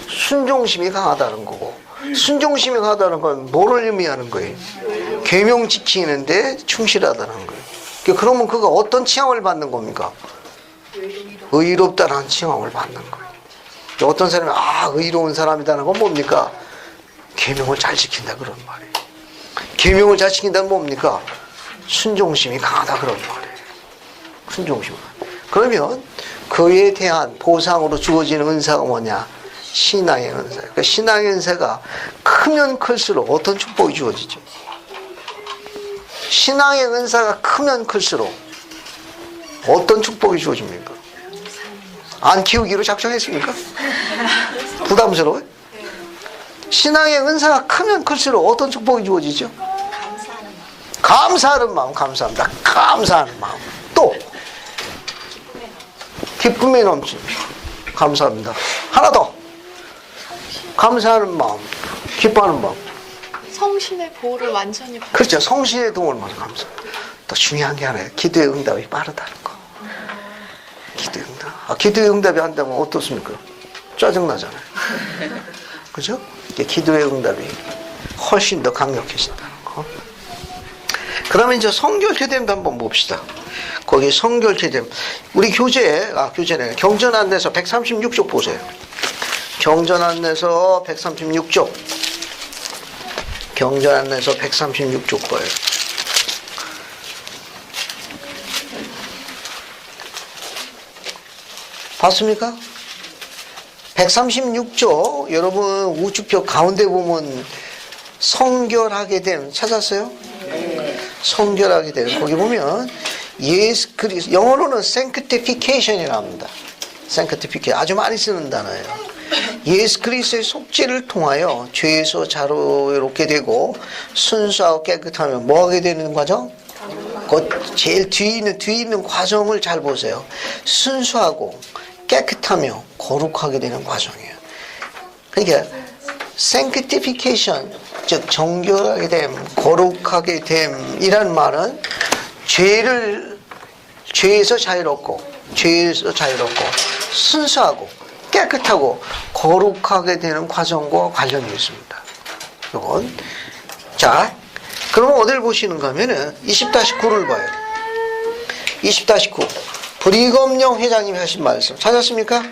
순종심이 강하다는 거고, 순종심이 강하다는 건 뭐를 의미하는 거예요? 계명 지키는데 충실하다는 거예요. 그러면 그가 어떤 칭함을 받는 겁니까? 의롭다라는 칭함을 받는 거예요. 어떤 사람이 의로운 사람이라는 건 뭡니까? 계명을 잘 지킨다 그런 말이에요. 계명을 잘 지킨다는 뭡니까? 순종심이 강하다 그런 말이에요. 순종심. 그러면 그에 대한 보상으로 주어지는 은사가 뭐냐? 신앙의 은사. 그러니까 신앙의 은사가 크면 클수록 어떤 축복이 주어지죠? 신앙의 은사가 크면 클수록 어떤 축복이 주어집니까? 안 키우기로 작정했습니까? 부담스러워요? 신앙의 은사가 크면 클수록 어떤 축복이 주어지죠? 감사하는 마음, 감사합니다. 감사하는 마음. 또 기쁨이 넘치. 감사합니다. 하나 더. 감사하는 마음, 기뻐하는 마음. 성신의 보호를 완전히 받. 그렇죠. 성신의 도움을 받아 감사. 또 중요한 게 하나예요. 기도의 응답이 빠르다는 거. 기도의 응답. 기도의 응답이 한다면 어떻습니까? 짜증나잖아요. 그죠? 기도의 응답이 훨씬 더 강력해진다는 거. 그러면 이제 성결케됨도 한번 봅시다. 거기 성결케됨. 우리 교재네. 경전안내서 136쪽 보세요. 경전안내서 136쪽. 경전안내서 136쪽 봐요. 봤습니까? 136쪽 여러분 우주표 가운데 보면 성결하게 됨 찾았어요? 성결하게 됨 거기 보면 예수 그리스도 영어로는 sanctification이라고 합니다. sanctification 아주 많이 쓰는 단어예요. 예수 그리스도의 속죄를 통하여 죄에서 자유롭게 되고 순수하고 깨끗하며 뭐하게 되는 과정? 그 제일 뒤에 있는 과정을 잘 보세요. 순수하고 깨끗하며 거룩하게 되는 과정이에요. 그러니까 sanctification 즉 정결하게 됨, 거룩하게 됨이란 말은 죄에서 자유롭고 순수하고 깨끗하고 거룩하게 되는 과정과 관련이 있습니다. 이건 자 그러면 어딜 보시는가 하면은 20-9를 봐요. 20-9 브리검령 회장님이 하신 말씀 찾았습니까?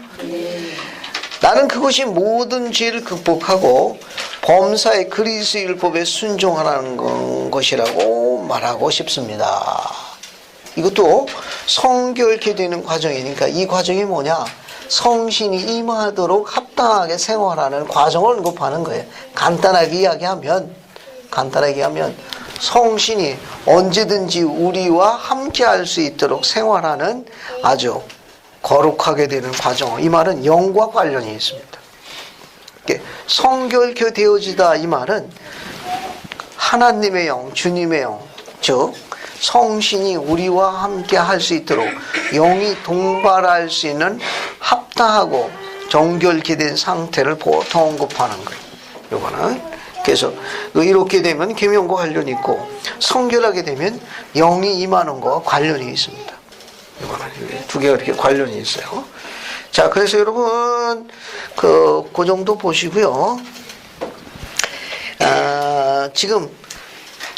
나는 그것이 모든 죄를 극복하고 범사의 그리스도 율법에 순종하라는 것이라고 말하고 싶습니다. 이것도 성결케 되는 과정이니까 이 과정이 뭐냐? 성신이 임하도록 합당하게 생활하는 과정을 언급하는 거예요. 간단하게 이야기하면 성신이 언제든지 우리와 함께 할 수 있도록 생활하는 아주 거룩하게 되는 과정. 이 말은 영과 관련이 있습니다. 성결케 되어지다 이 말은 하나님의 영, 주님의 영, 즉 성신이 우리와 함께 할 수 있도록 영이 동반할 수 있는 합당하고 정결케 된 상태를 보통 언급하는 거예요. 요거는 그래서 의롭게 되면 계명과 관련이 있고 성결하게 되면 영이 임하는 것과 관련이 있습니다. 이거는 두 개가 이렇게 관련이 있어요. 자, 그래서 여러분 그 정도 보시고요. 지금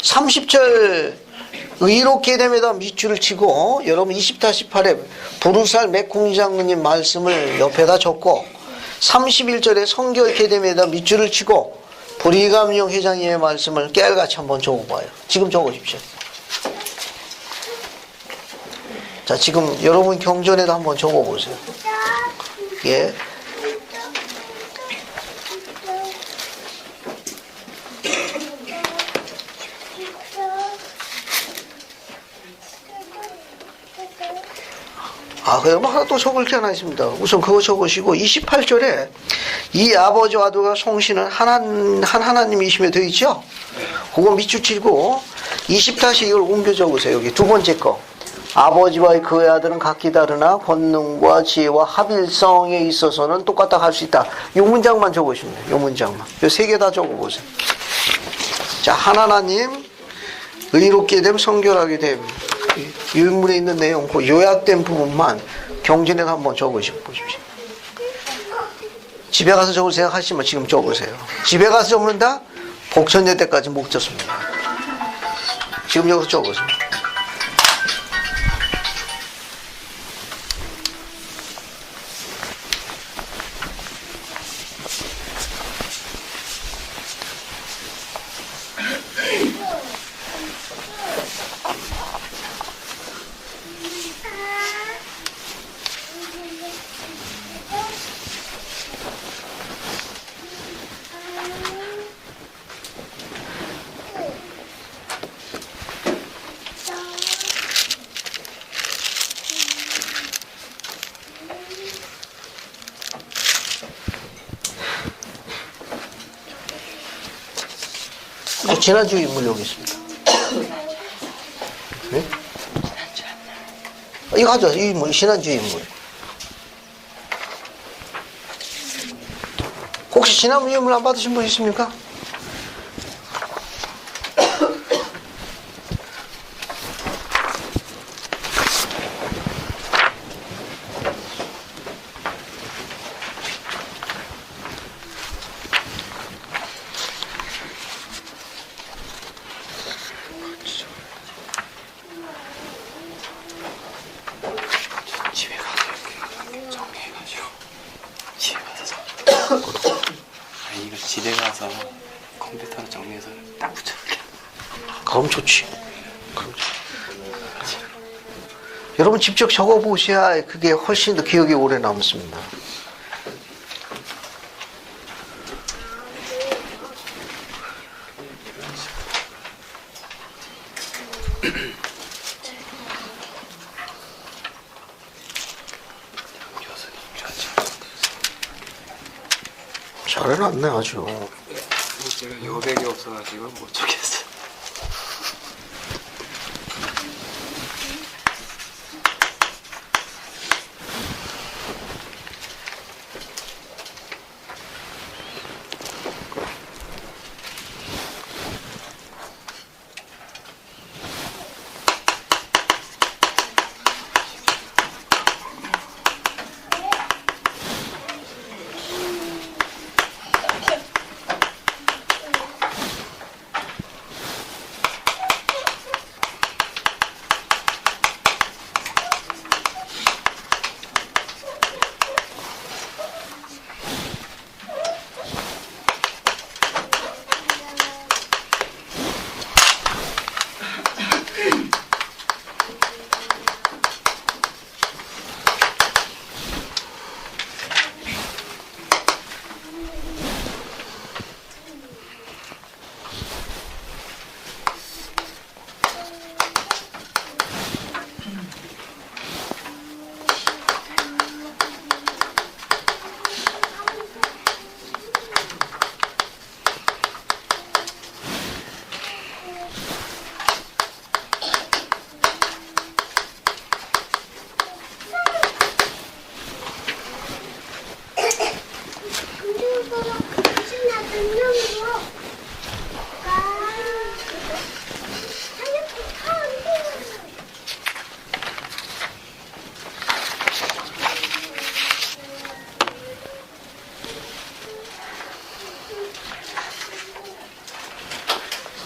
30절 의롭게 됨에다 밑줄을 치고 여러분 20-8에 부르살 맥콩 장로님 말씀을 옆에다 적고 31절에 성결케 됨에다 밑줄을 치고 브리감용 회장님의 말씀을 깨알같이 한번 적어봐요. 지금 적으십시오. 자, 지금 여러분 경전에도 한번 적어보세요. 예. 그럼 하나 또 적을 게 하나 있습니다. 우선 그거 적으시고 28절에 이 아버지와 아들과 성신은 한 하나님이시며 되어 있죠? 그거 밑줄 치고 20다시 이걸 옮겨 적으세요. 여기 두 번째 거. 아버지와 그의 아들은 각기 다르나 권능과 지혜와 합일성에 있어서는 똑같다 할 수 있다. 이 문장만 적으시면 돼요. 이 문장만. 이 세 개 다 적어보세요. 자, 하나님, 의롭게 됨, 성결하게 됨. 유인물에 있는 내용, 그 요약된 부분만 경전에 한번 적으시고 보십시오. 집에 가서 적을 생각하시면 지금 적으세요. 집에 가서 적는다? 복천제 때까지 못 적습니다. 지금 여기서 적으세요. 지난주 인물 여기 있습니다. 네? 이거 하죠. 이 인물, 지난주 인물. 혹시 지난주 인물 안 받으신 분 있습니까? 집에 가서 이렇게 정리해가지고 집에 가서 아니 이거 집에 가서 컴퓨터로 정리해서 딱 붙여볼게. 그럼 좋지. 여러분 직접 적어보셔야 그게 훨씬 더 기억이 오래 남습니다. 잘해놨네 아주. 제가 여백이 없어가지고 못 적겠어.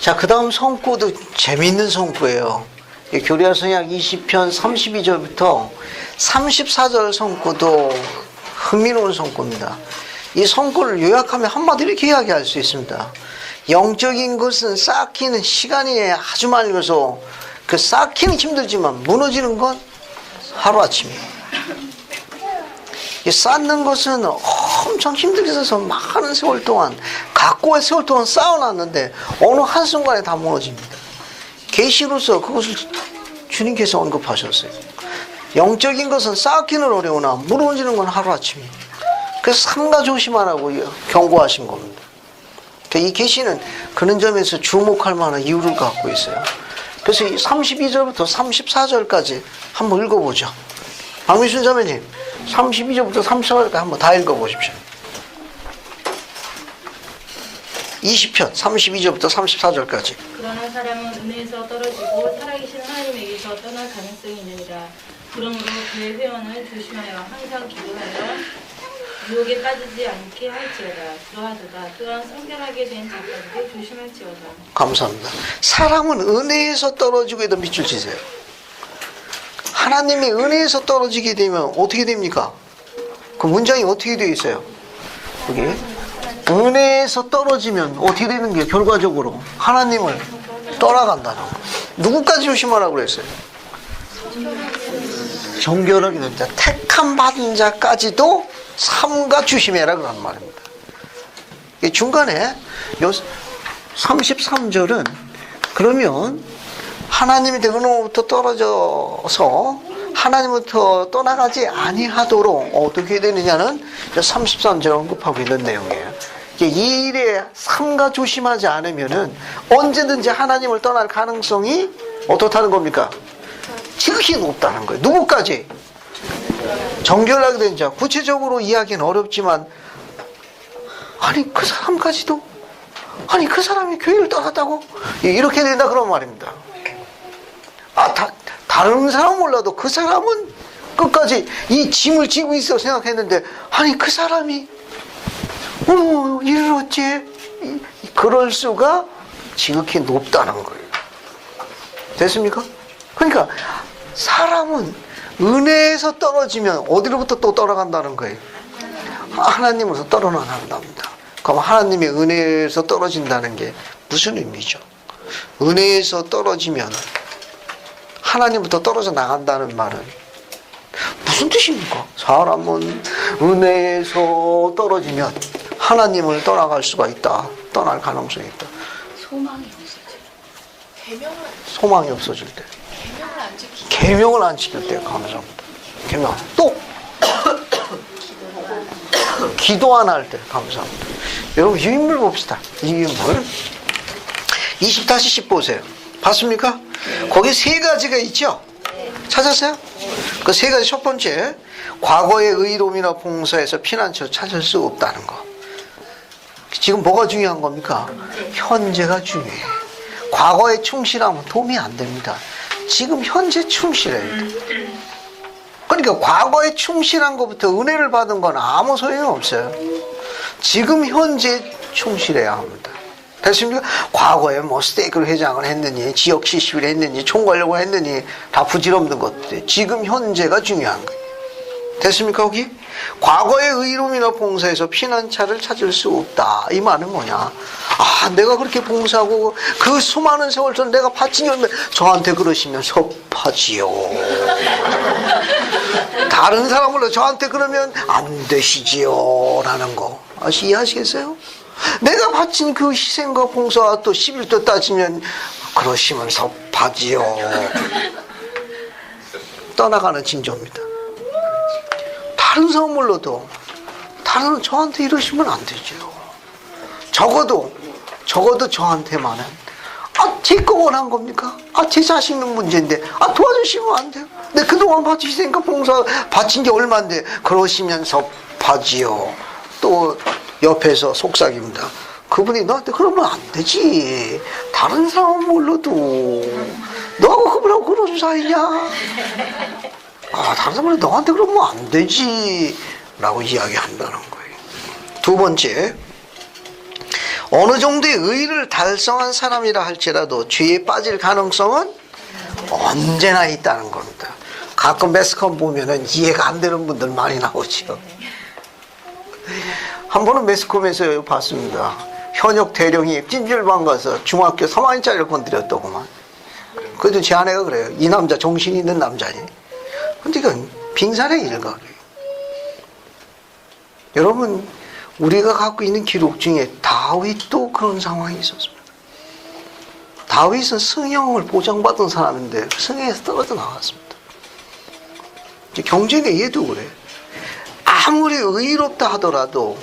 자, 그 다음 성구도 재미있는 성구예요. 교리와 성약 20편 32절부터 34절 성구도 흥미로운 성구입니다. 이 성구를 요약하면 한마디로 이렇게 이야기할 수 있습니다. 영적인 것은 쌓기는 시간이 아주 많이 걸려서 그 쌓기는 힘들지만 무너지는 건 하루아침이에요. 쌓는 것은 엄청 힘들게 써서 많은 세월 동안, 각고의 세월 동안 쌓아놨는데 어느 한순간에 다 무너집니다. 계시로서 그것을 주님께서 언급하셨어요. 영적인 것은 쌓기는 어려우나 무너지는 건 하루아침이에요. 그래서 삼가 조심하라고 경고하신 겁니다. 이 계시는 그런 점에서 주목할 만한 이유를 갖고 있어요. 그래서 32절부터 34절까지 한번 읽어보죠. 박미순 자매님, 32절부터 34절까지 한번 다 읽어보십시오. 20편 32절부터 34절까지. 그러나 사람은 은혜에서 떨어지고 살아계신 하나님에게서 떠날 가능성이 있느니라. 그러므로 그의 회원을 조심하여 항상 기도하여 유혹에 빠지지 않게 할지어다. 그러하도다. 또한 성결하게 된 자까지도 조심할지어다. 감사합니다. 사람은 은혜에서 떨어지고 해도 밑줄 치세요. 하나님이 은혜에서 떨어지게 되면 어떻게 됩니까? 그 문장이 어떻게 되어 있어요? 여기 은혜에서 떨어지면 어떻게 되는 게 결과적으로 하나님을 떠나간다는 거예요. 누구까지 조심하라고 그랬어요? 정결하게 됩니다. 택함 받은 자까지도 삼가 조심해라 그런 말입니다. 중간에 33절은 그러면 하나님이 은혜로부터 떨어져서 하나님부터 떠나가지 아니하도록 어떻게 되느냐는 33절 언급하고 있는 내용이에요. 이 일에 삼가 조심하지 않으면은 언제든지 하나님을 떠날 가능성이 어떻다는 겁니까? 지극히 높다는 거예요. 누구까지? 정결하게 된 자. 구체적으로 이야기는 어렵지만, 아니 그 사람까지도, 아니 그 사람이 교회를 떠났다고? 이렇게 된다 그런 말입니다. 다른 사람은 몰라도 그 사람은 끝까지 이 짐을 지고 있어 생각했는데, 아니 그 사람이 이를 어찌 그럴 수가 지극히 높다는 거예요. 됐습니까? 그러니까 사람은 은혜에서 떨어지면 어디로부터 또 떠나간다는 거예요? 하나님으로서 떨어나간답니다. 그럼 하나님의 은혜에서 떨어진다는 게 무슨 의미죠? 은혜에서 떨어지면 하나님부터 떨어져 나간다는 말은 무슨 뜻입니까? 사람은 은혜에서 떨어지면 하나님을 떠나갈 수가 있다. 떠날 가능성이 있다. 소망이 없어져. 소망이 없어질 때. 계명을 안 지킬 때. 감사합니다. 계명. 또 기도 안 할 때. 감사합니다. 여러분 유인물 봅시다. 유인물 20-10 보세요. 봤습니까? 거기 세 가지가 있죠? 찾았어요? 그 세 가지. 첫 번째, 과거의 의로움이나 봉사에서 피난처를 찾을 수 없다는 거. 지금 뭐가 중요한 겁니까? 현재가 중요해. 과거에 충실하면 도움이 안 됩니다. 지금 현재 충실해야 돼. 그러니까 과거에 충실한 것부터 은혜를 받은 건 아무 소용이 없어요. 지금 현재 충실해야 합니다. 됐습니까? 과거에 뭐 스테이크를 회장을 했느니, 지역 시식을 했느니, 총 걸려고 했느니 다 부질없는 것들. 지금 현재가 중요한 거예요. 됐습니까? 거기? 과거의 의로움이나 봉사에서 피난처를 찾을 수 없다. 이 말은 뭐냐? 내가 그렇게 봉사하고 그 수많은 세월 동안 내가 바친 열매, 저한테 그러시면 섭하지요. 다른 사람으로 저한테 그러면 안 되시지요. 라는 거. 이해하시겠어요? 내가 바친 그 희생과 봉사와 또 11도 따지면 그러시면 섭하지요. 떠나가는 징조입니다. 다른 사람 몰라도 다른 저한테 이러시면 안 되죠. 적어도 저한테만은 제거 원한 겁니까? 제 자신은 문제인데 도와주시면 안 돼요. 근데 그동안 바치시니까 봉사 바친 게 얼만데 그러시면 섭하지요. 또 옆에서 속삭입니다. 그분이 너한테 그러면 안 되지. 다른 사람은 몰라도 너하고 그분하고 그런 사이냐? 다른 사람은 너한테 그러면 안 되지. 라고 이야기한다는 거예요. 두 번째, 어느 정도의 의의를 달성한 사람이라 할지라도 죄에 빠질 가능성은 언제나 있다는 겁니다. 가끔 매스컴 보면은 이해가 안 되는 분들 많이 나오죠. 한 번은 매스컴에서 봤습니다. 현역 대령이 찜질방 가서 중학교 3학년짜리를 건드렸더구만. 그래도 제 아내가 그래요. 이 남자 정신이 있는 남자니. 근데 이건 빙산의 일각이에요. 여러분, 우리가 갖고 있는 기록 중에 다윗도 그런 상황이 있었습니다. 다윗은 승형을 보장받은 사람인데 승형에서 떨어져 나갔습니다. 경전의 얘도 그래. 아무리 의롭다 하더라도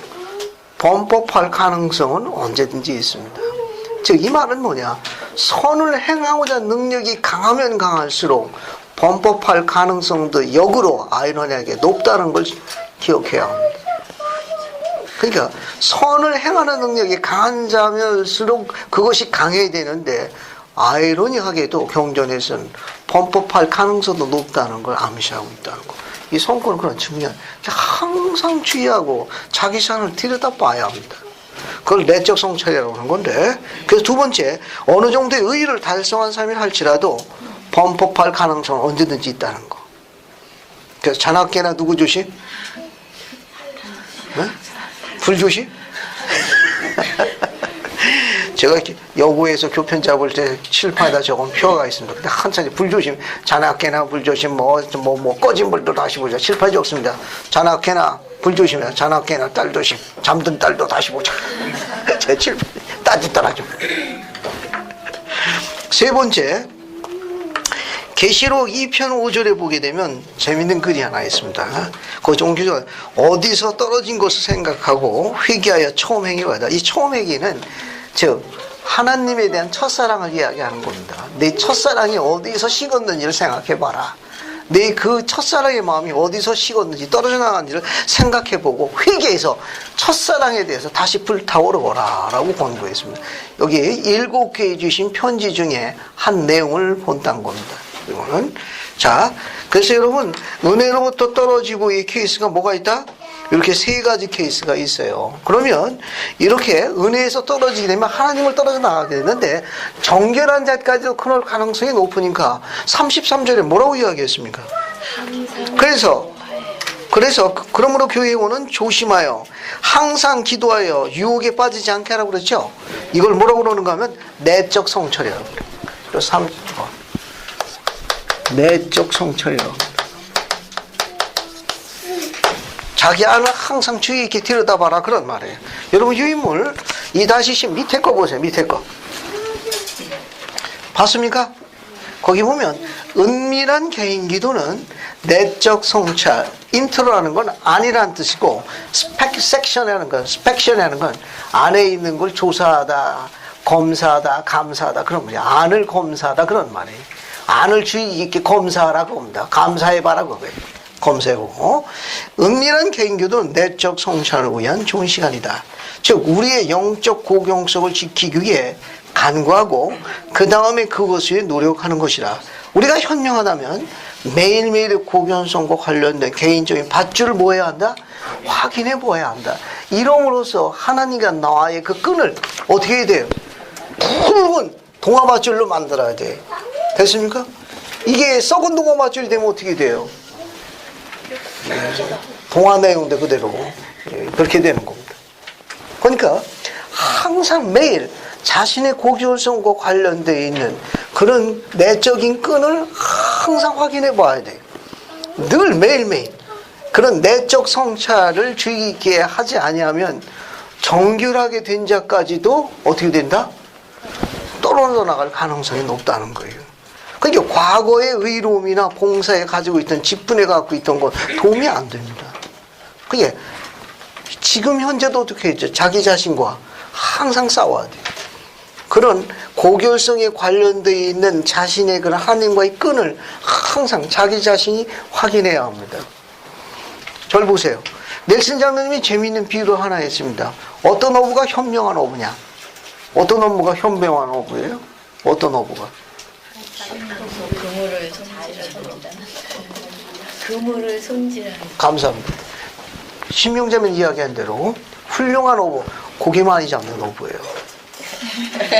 범법할 가능성은 언제든지 있습니다. 즉 이 말은 뭐냐? 선을 행하고자 능력이 강하면 강할수록 범법할 가능성도 역으로 아이러니하게 높다는 걸 기억해야 합니다. 그러니까 선을 행하는 능력이 강한 자면일수록 그것이 강해야 되는데 아이러니하게도 경전에서는 범법할 가능성도 높다는 걸 암시하고 있다는 거. 이 성권은 그런 측면 항상 주의하고 자기 자신을 들여다봐야 합니다. 그걸 내적 성찰이라고 하는 건데, 그래서 두 번째, 어느 정도의 의의를 달성한 사람이라 할지라도 범법할 가능성은 언제든지 있다는 거. 그래서 자나깨나 누구 조심? 네? 불조심? 제가 이렇게 여고에서 교편 잡을 때 칠판에다 적은 표가 있습니다. 근데 한참 불조심, 자나깨나 불조심, 꺼진 불도 다시 보자. 칠판에 적습니다. 자나깨나 불조심이야. 자나깨나 딸조심, 잠든 딸도 다시 보자. 제 칠판 따짓더라죠. 세 번째, 계시록 2편 5절에 보게 되면 재밌는 글이 하나 있습니다. 그 종교가 어디서 떨어진 것을 생각하고 회개하여 처음 행위하다. 이 처음 행위는 즉 하나님에 대한 첫사랑을 이야기하는 겁니다. 내 첫사랑이 어디서 식었는지를 생각해봐라. 내 그 첫사랑의 마음이 어디서 식었는지 떨어져 나간지를 생각해보고 회개해서 첫사랑에 대해서 다시 불타오르거라 라고 권고했습니다. 여기 7개에 주신 편지 중에 한 내용을 본다는 겁니다. 이거는. 자, 그래서 여러분 은혜로부터 떨어지고 이 케이스가 뭐가 있다? 이렇게 3가지 케이스가 있어요. 그러면 이렇게 은혜에서 떨어지게 되면 하나님을 떨어져 나가게 되는데 정결한 자까지도 그럴 가능성이 높으니까 33절에 뭐라고 이야기했습니까? 그래서 그러므로 교회원은 조심하여 항상 기도하여 유혹에 빠지지 않게 하라고 그랬죠. 이걸 뭐라고 그러는가 하면 내적 성철이라고 그래요. 3번 내적 성철이라고. 자기 안을 항상 주의 있게 들여다봐라 그런 말이에요. 여러분 유인물 2-10 밑에 거 보세요. 밑에 거 봤습니까? 거기 보면 은밀한 개인 기도는 내적 성찰, 인트로라는 건 안이라는 뜻이고 스펙션이라는 건 안에 있는 걸 조사하다, 검사하다, 감사하다 그런 거죠. 안을 검사하다 그런 말이에요. 안을 주의 있게 검사하라고 합니다. 감사해봐라고 그래요. 검색하고 은밀한 개인교도 내적 성찰을 위한 좋은 시간이다. 즉 우리의 영적 고경성을 지키기 위해 간구하고 그 다음에 그것을 위해 노력하는 것이라. 우리가 현명하다면 매일매일의 고견성과 관련된 개인적인 밧줄을 뭐 해야 한다? 확인해 보아야 한다. 이름으로써 하나님과 나와의 그 끈을 어떻게 해야 돼요? 굵은 동화밧줄로 만들어야 돼. 됐습니까? 이게 썩은 동화밧줄이 되면 어떻게 돼요? 동화 내용도 그대로 그렇게 되는 겁니다. 그러니까 항상 매일 자신의 고결성과 관련되어 있는 그런 내적인 끈을 항상 확인해 봐야 돼요. 늘 매일매일 그런 내적 성찰을 주의 있게 하지 아니하면 정결하게 된 자까지도 어떻게 된다? 떨어져 나갈 가능성이 높다는 거예요. 그러니까 과거의 의로움이나 봉사에 가지고 있던 직분에 갖고 있던 건 도움이 안 됩니다. 그게 지금 현재도 어떻게 했죠? 자기 자신과 항상 싸워야 돼요. 그런 고결성에 관련되어 있는 자신의 그런 하나님과의 끈을 항상 자기 자신이 확인해야 합니다. 절 보세요. 넬슨 장로님이 재미있는 비유를 하나 했습니다. 어떤 어부가 현명한 어부냐? 어떤 어부가 현명한 어부예요? 어떤 어부가? 그물을 손질하는. 감사합니다. 신명자면 이야기한 대로 훌륭한 어부, 고기 많이 잡는 어부예요.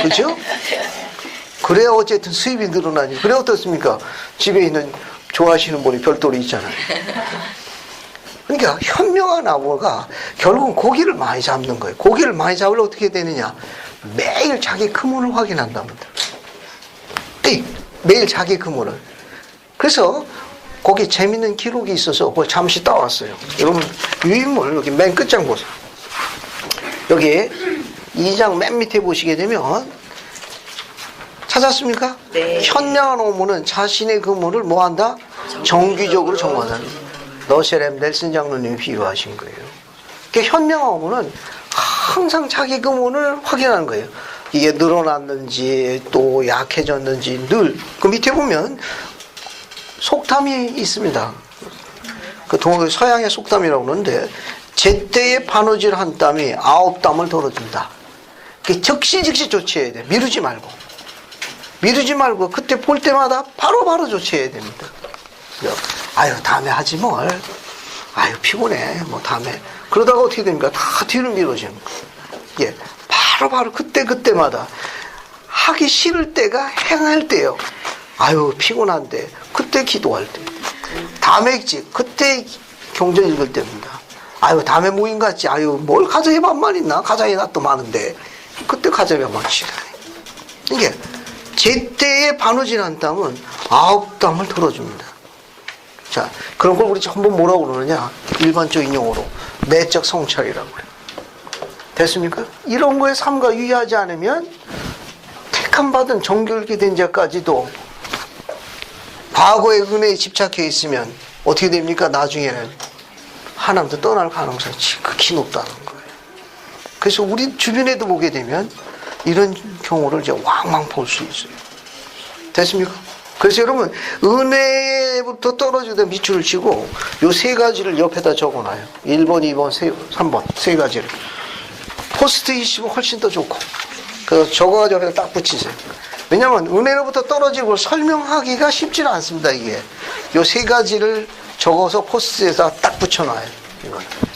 그렇죠? 그래야 어쨌든 수입이 늘어나니. 그래 어떻습니까? 집에 있는 좋아하시는 분이 별도로 있잖아요. 그러니까 현명한 어부가 결국은 고기를 많이 잡는 거예요. 고기를 많이 잡으려면 어떻게 되느냐? 매일 자기 그물을 확인한답니다. 매일 자기 그물을. 그래서 거기 재밌는 기록이 있어서 그걸 잠시 따왔어요. 여러분 유인물 여기 맨 끝장 보세요. 여기 2장 맨 밑에 보시게 되면 찾았습니까? 네. 현명한 어부는 자신의 그물을 뭐한다? 정기적으로 정화한다. 러셀 넬슨 장로님이 비유하신 거예요. 그러니까 현명한 어부는 항상 자기 그물을 확인하는 거예요. 이게 늘어났는지 또 약해졌는지 늘. 그 밑에 보면 속담이 있습니다. 그 서양의 속담이라고 그러는데 제때에 바느질 한 땀이 9땀을 덜어준다. 즉시 조치해야 돼. 미루지 말고 그때 볼 때마다 바로 조치해야 됩니다. 아유 다음에 하지 뭘. 아유 피곤해. 뭐 다음에. 그러다가 어떻게 됩니까? 다 뒤로 미뤄지는 거예요. 예, 바로 그때마다 하기 싫을 때가 행할 때요. 아유 피곤한데 그때 기도할 때. 다음에 읽지. 그때 경전 읽을 때입니다. 아유 다음에 모임 갔지. 아유 뭘 가정회반만 있나? 가정회반 또 많은데 그때 가정회반 시간에. 이게 제때에 바느질 한 땀은 9땀을 덜어줍니다. 자, 그런 걸 우리 전부 뭐라고 그러느냐? 일반적인 용어로 내적 성찰이라고 그래요. 됐습니까? 이런 거에 삼가 유의하지 않으면 택함 받은 정결케 된 자까지도 과거의 은혜에 집착해 있으면 어떻게 됩니까? 나중에는 하나님도 떠날 가능성이 극히 높다는 거예요. 그래서 우리 주변에도 보게 되면 이런 경우를 이제 왕왕 볼 수 있어요. 됐습니까? 그래서 여러분, 은혜부터 떨어지다 밑줄을 치고 요 세 가지를 옆에다 적어놔요. 1번, 2번, 3번 세 가지를. 포스트잇이면 훨씬 더 좋고, 그래서 적어가지고 옆에다 딱 붙이세요. 왜냐하면 은혜로부터 떨어지고 설명하기가 쉽지는 않습니다. 이게 요 세 가지를 적어서 포스트잇에다 딱 붙여놔요. 이거는.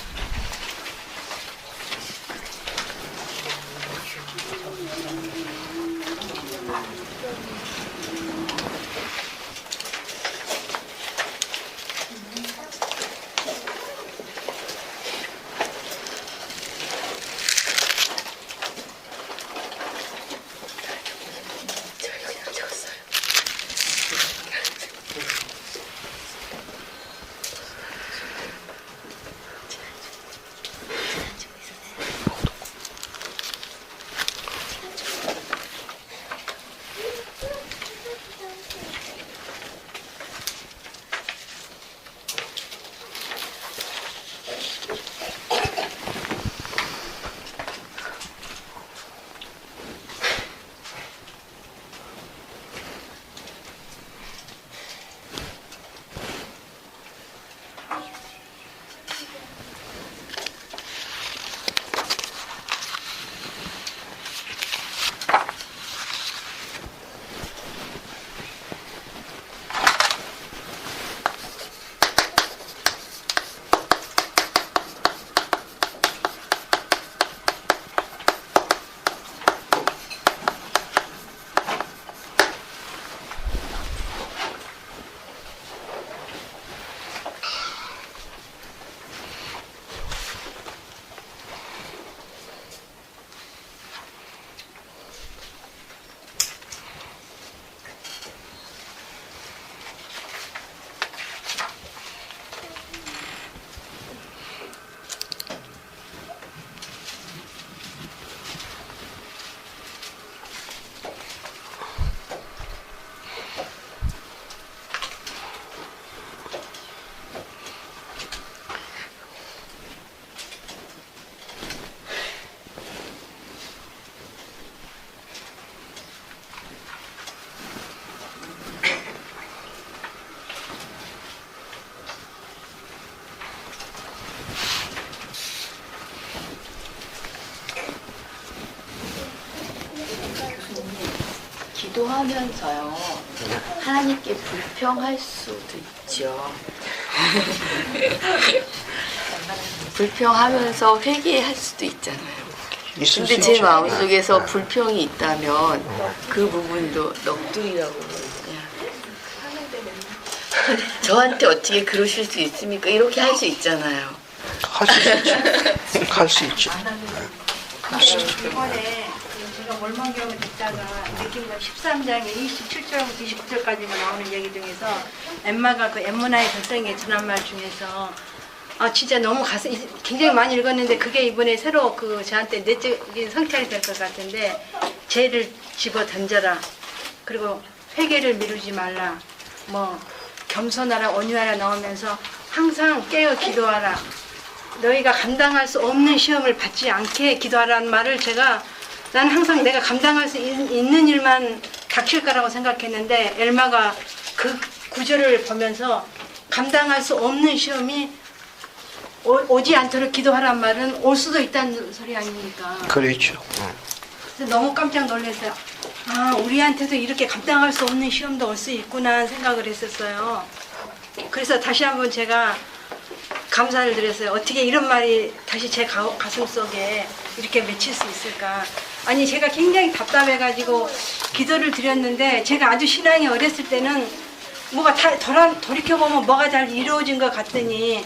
기도하면서요, 하나님께 불평할 수도 있죠. 불평하면서 회개할 수도 있잖아요. 근데 제 마음속에서 불평이 있다면 그 부분도 넋두리라고 그냥 저한테 어떻게 그러실 수 있습니까? 이렇게 할 수 있잖아요. 할 수 있죠. 할 수 있죠. 이번에 제가 몰망경을 듣다가 느낀 건 13장에 27절부터 29절까지가 나오는 얘기 중에서 엠마가 그 엠문하의 백성에게 전한 말 중에서 진짜 너무 굉장히 많이 읽었는데 그게 이번에 새로 저한테 내적인 성찰이 될 것 같은데, 죄를 집어 던져라, 그리고 회개를 미루지 말라, 뭐 겸손하라, 온유하라 나오면서 항상 깨어 기도하라, 너희가 감당할 수 없는 시험을 받지 않게 기도하라는 말을 나는 항상 내가 감당할 수 있는 일만 닥칠 거라고 생각했는데, 엘마가 그 구절을 보면서 감당할 수 없는 시험이 오지 않도록 기도하란 말은 올 수도 있다는 소리 아닙니까? 그렇죠. 그래서 너무 깜짝 놀랐어요. 우리한테도 이렇게 감당할 수 없는 시험도 올 수 있구나 생각을 했었어요. 그래서 다시 한번 제가 감사를 드렸어요. 어떻게 이런 말이 다시 제 가슴 속에 이렇게 맺힐 수 있을까? 아니, 제가 굉장히 답답해가지고 기도를 드렸는데, 제가 아주 신앙이 어렸을 때는 뭐가 돌이켜보면 뭐가 잘 이루어진 것 같더니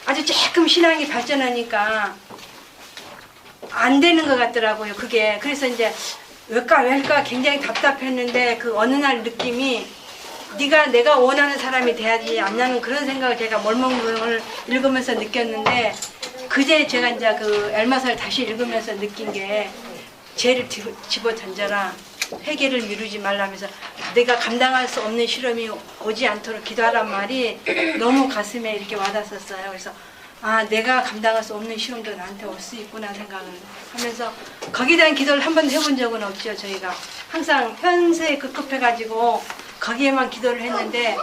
아주 조금 신앙이 발전하니까 안 되는 것 같더라고요, 그게. 그래서 이제 왜일까 굉장히 답답했는데, 그 어느 날 느낌이 내가 원하는 사람이 돼야지 않냐는 그런 생각을 제가 몰몬을 읽으면서 느꼈는데, 그제 제가 이제 그 엘마서를 다시 읽으면서 느낀 게, 죄를 집어 던져라, 회개를 미루지 말라면서 내가 감당할 수 없는 시험이 오지 않도록 기도하란 말이 너무 가슴에 이렇게 와닿았었어요. 그래서 내가 감당할 수 없는 시험도 나한테 올 수 있구나 생각을 하면서 거기에 대한 기도를 한 번도 해본 적은 없죠. 저희가 항상 현세에 급급해가지고 거기에만 기도를 했는데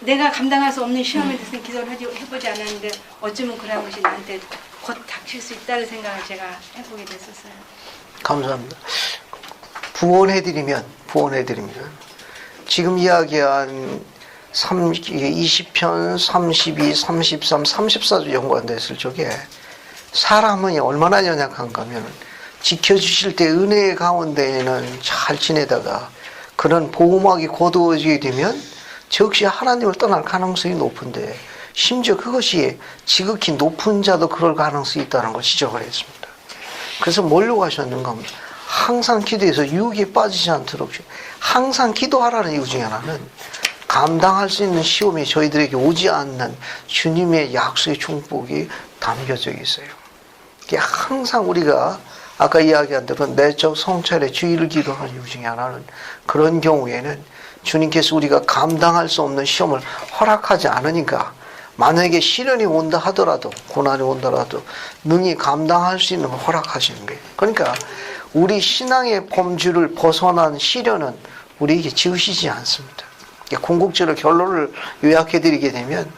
내가 감당할 수 없는 시험에 대해서는 기도를 해보지 않았는데 어쩌면 그런 것이 나한테 곧 닥칠 수 있다는 생각을 제가 해보게 됐었어요. 감사합니다. 부원해드리면 지금 이야기한 20편, 32, 33, 34도 연관됐을 적에 사람은 얼마나 연약한가 하면 지켜주실 때 은혜의 가운데에는 잘 지내다가 그런 보호막이 거두어지게 되면 즉시 하나님을 떠날 가능성이 높은데 심지어 그것이 지극히 높은 자도 그럴 가능성이 있다는 걸 지적을 했습니다. 그래서 뭘로 하셨는가 하면 항상 기도해서 유혹에 빠지지 않도록 항상 기도하라는 이유 중에 하나는 감당할 수 있는 시험이 저희들에게 오지 않는 주님의 약속의 축복이 담겨져 있어요. 항상 우리가 아까 이야기한 대로 내적 성찰의 주의를 기도하는 이유 중에 하나는 그런 경우에는 주님께서 우리가 감당할 수 없는 시험을 허락하지 않으니까 만약에 시련이 온다 하더라도 고난이 온다라도 능히 감당할 수 있는 걸 허락하시는 거예요. 그러니까 우리 신앙의 범주를 벗어난 시련은 우리에게 지우시지 않습니다. 궁극적으로 결론을 요약해드리게 되면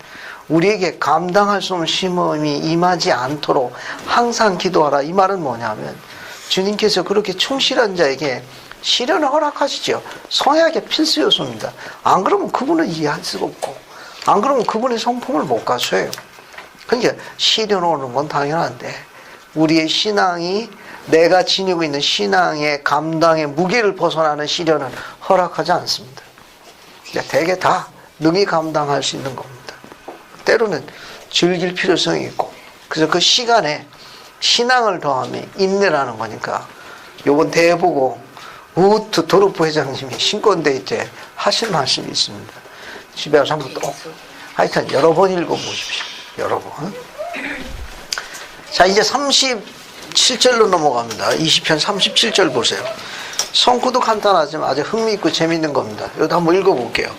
우리에게 감당할 수 없는 시험이 임하지 않도록 항상 기도하라. 이 말은 뭐냐면 주님께서 그렇게 충실한 자에게 시련을 허락하시죠. 성약의 필수 요소입니다. 안 그러면 그분을 이해할 수가 없고 안 그러면 그분의 성품을 못 갖춰요. 그러니까 시련 오는 건 당연한데 우리의 신앙이 내가 지니고 있는 신앙의 감당의 무게를 벗어나는 시련은 허락하지 않습니다. 대개 다 능히 감당할 수 있는 겁니다. 때로는 즐길 필요성이 있고 그래서 그 시간에 신앙을 더하면 인내라는 거니까 요번 대회 보고 우트 도르프 회장님이 신권대회 때 하신 말씀이 있습니다. 집에 가서 한번 또 하여튼 여러 번 읽어보십시오. 여러 번. 자 이제 37절로 넘어갑니다. 20편 37절 보세요. 성구도 간단하지만 아주 흥미있고 재미있는 겁니다. 이것도 한번 읽어볼게요.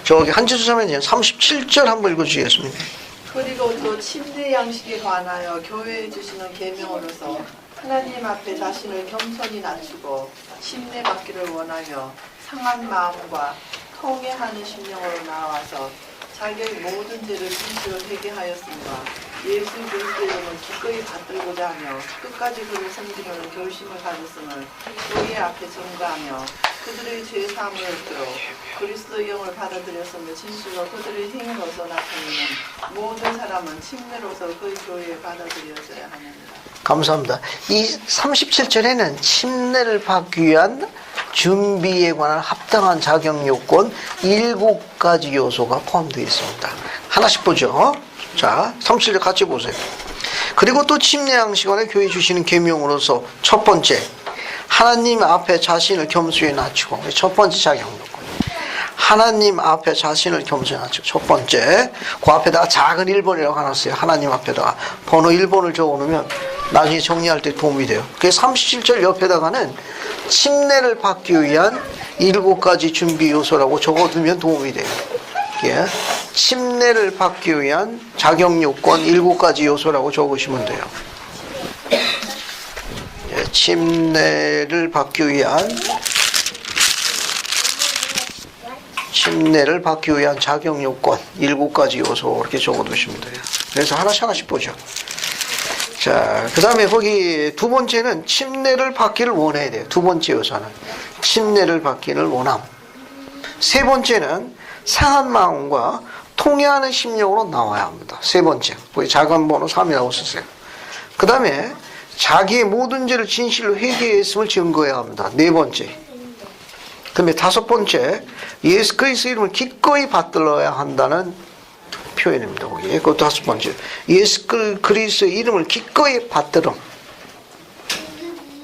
저기 한 줄 서면요 37절 한번 읽어주시겠습니다. 그리고 또 침대 양식에 관하여 교회에 주시는 계명으로서 하나님 앞에 자신을 겸손히 낮추고 침례 받기를 원하며 상한 마음과 통회하는 심령으로 나와서 자기의 모든 죄를 진실로 회개하였으므로 예수 그리스도의 이름을 기꺼이 받들고자 하며 끝까지 그를 섬기려는 결심을 가졌음을 교회 앞에 전가하며 그들의 죄 사함을 얻도록 그리스도의 영을 받아들였으며 진실로 그들의 행위로서 나타내는 모든 사람은 침례로서 그 교회에 받아들여져야 하느니라. 감사합니다. 이 37절에는 침례를 받기 위한 준비에 관한 합당한 자격 요건 7가지 요소가 포함되어 있습니다. 하나씩 보죠. 자, 37절 같이 보세요. 그리고 또 침례 양식원에 교회 주시는 계명으로서 첫 번째, 하나님 앞에 자신을 겸손히 낮추고, 첫 번째 자격 요건. 하나님 앞에 자신을 겸손히 낮추고, 첫 번째, 그 앞에다가 작은 1번이라고 해놨어요. 하나님 앞에다가 번호 1번을 적어놓으면 나중에 정리할 때 도움이 돼요. 그래서 37절 옆에다가는 침례를 받기 위한 7가지 준비 요소라고 적어두면 도움이 돼요. 예. 침례를 받기 위한 자격 요건 7가지 요소라고 적으시면 돼요. 예. 침례를 받기 위한 자격 요건 7가지 요소 이렇게 적어두시면 돼요. 그래서 하나씩 보죠. 자, 그 다음에 거기 두 번째는 침례를 받기를 원해야 돼요. 두 번째 요소는 침례를 받기를 원함. 세 번째는 상한 마음과 통회하는 심령으로 나와야 합니다. 세 번째, 거기 작은 번호 3이라고 쓰세요. 그 다음에 자기의 모든 죄를 진실로 회개했음을 증거해야 합니다. 네 번째. 그 다음에 다섯 번째, 예수 그리스도의 이름을 기꺼이 받들어야 한다는 표현입니다. 거기. 그것도 다섯 번째. 예수 그리스도의 이름을 기꺼이 받들어.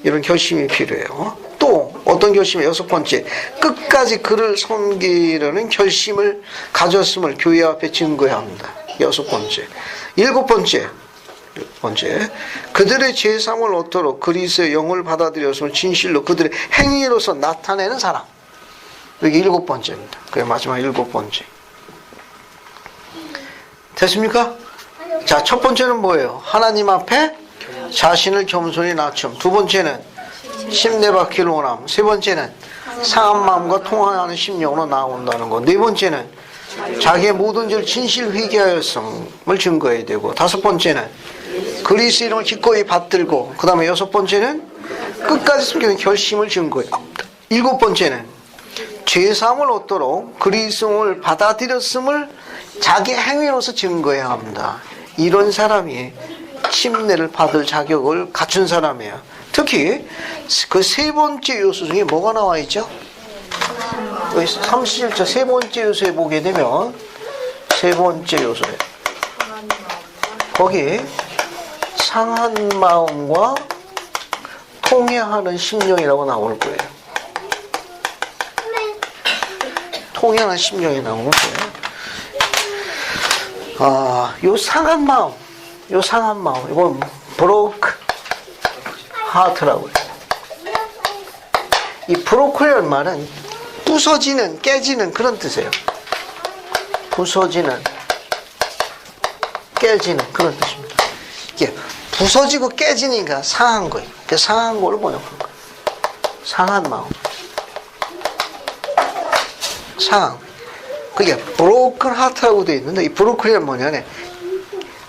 이런 결심이 필요해요. 또 어떤 결심이 여섯 번째. 끝까지 그를 섬기려는 결심을 가졌음을 교회 앞에 증거해야 합니다. 여섯 번째. 일곱 번째. 그들의 죄사함을 얻도록 그리스도의 영을 받아들였음을 진실로 그들의 행위로서 나타내는 사람. 여기 7번째입니다. 그게 마지막 7번째. 됐습니까? 자, 첫 번째는 뭐예요? 하나님 앞에 자신을 겸손히 낮춤. 두 번째는 심내받기를 원함. 세 번째는 상한 마음과 통하는 심령으로 나온다는 거. 네 번째는 자기의 모든 죄를 진실 회개하였음을 증거해야 되고, 다섯 번째는 그리스도 이름을 기꺼이 받들고, 그 다음에 여섯 번째는 끝까지 숨기는 결심을 증거해요. 일곱 번째는 죄사함을 얻도록 그리스도를 받아들였음을 자기 행위로서 증거해야 합니다. 이런 사람이 침례를 받을 자격을 갖춘 사람이에요. 특히 그 세 번째 요소 중에 뭐가 나와 있죠? 37절 세 번째 요소에 보게 되면 세 번째 요소에 거기 상한 마음과 통회하는 심령이라고 나올 거예요. 통회하는 심령이 나올 거예요. 요 상한 마음, 이건 broke heart라고 해요. 이 broke라는 말은 부서지는, 깨지는 그런 뜻이에요. 부서지는, 깨지는 그런 뜻입니다. 이게 부서지고 깨지니까 상한 거예요. 그 상한 거를 번역한 거예요. 상한 마음. 상한. 그게 broken heart라고 되어 있는데, 이 broken이란 뭐냐면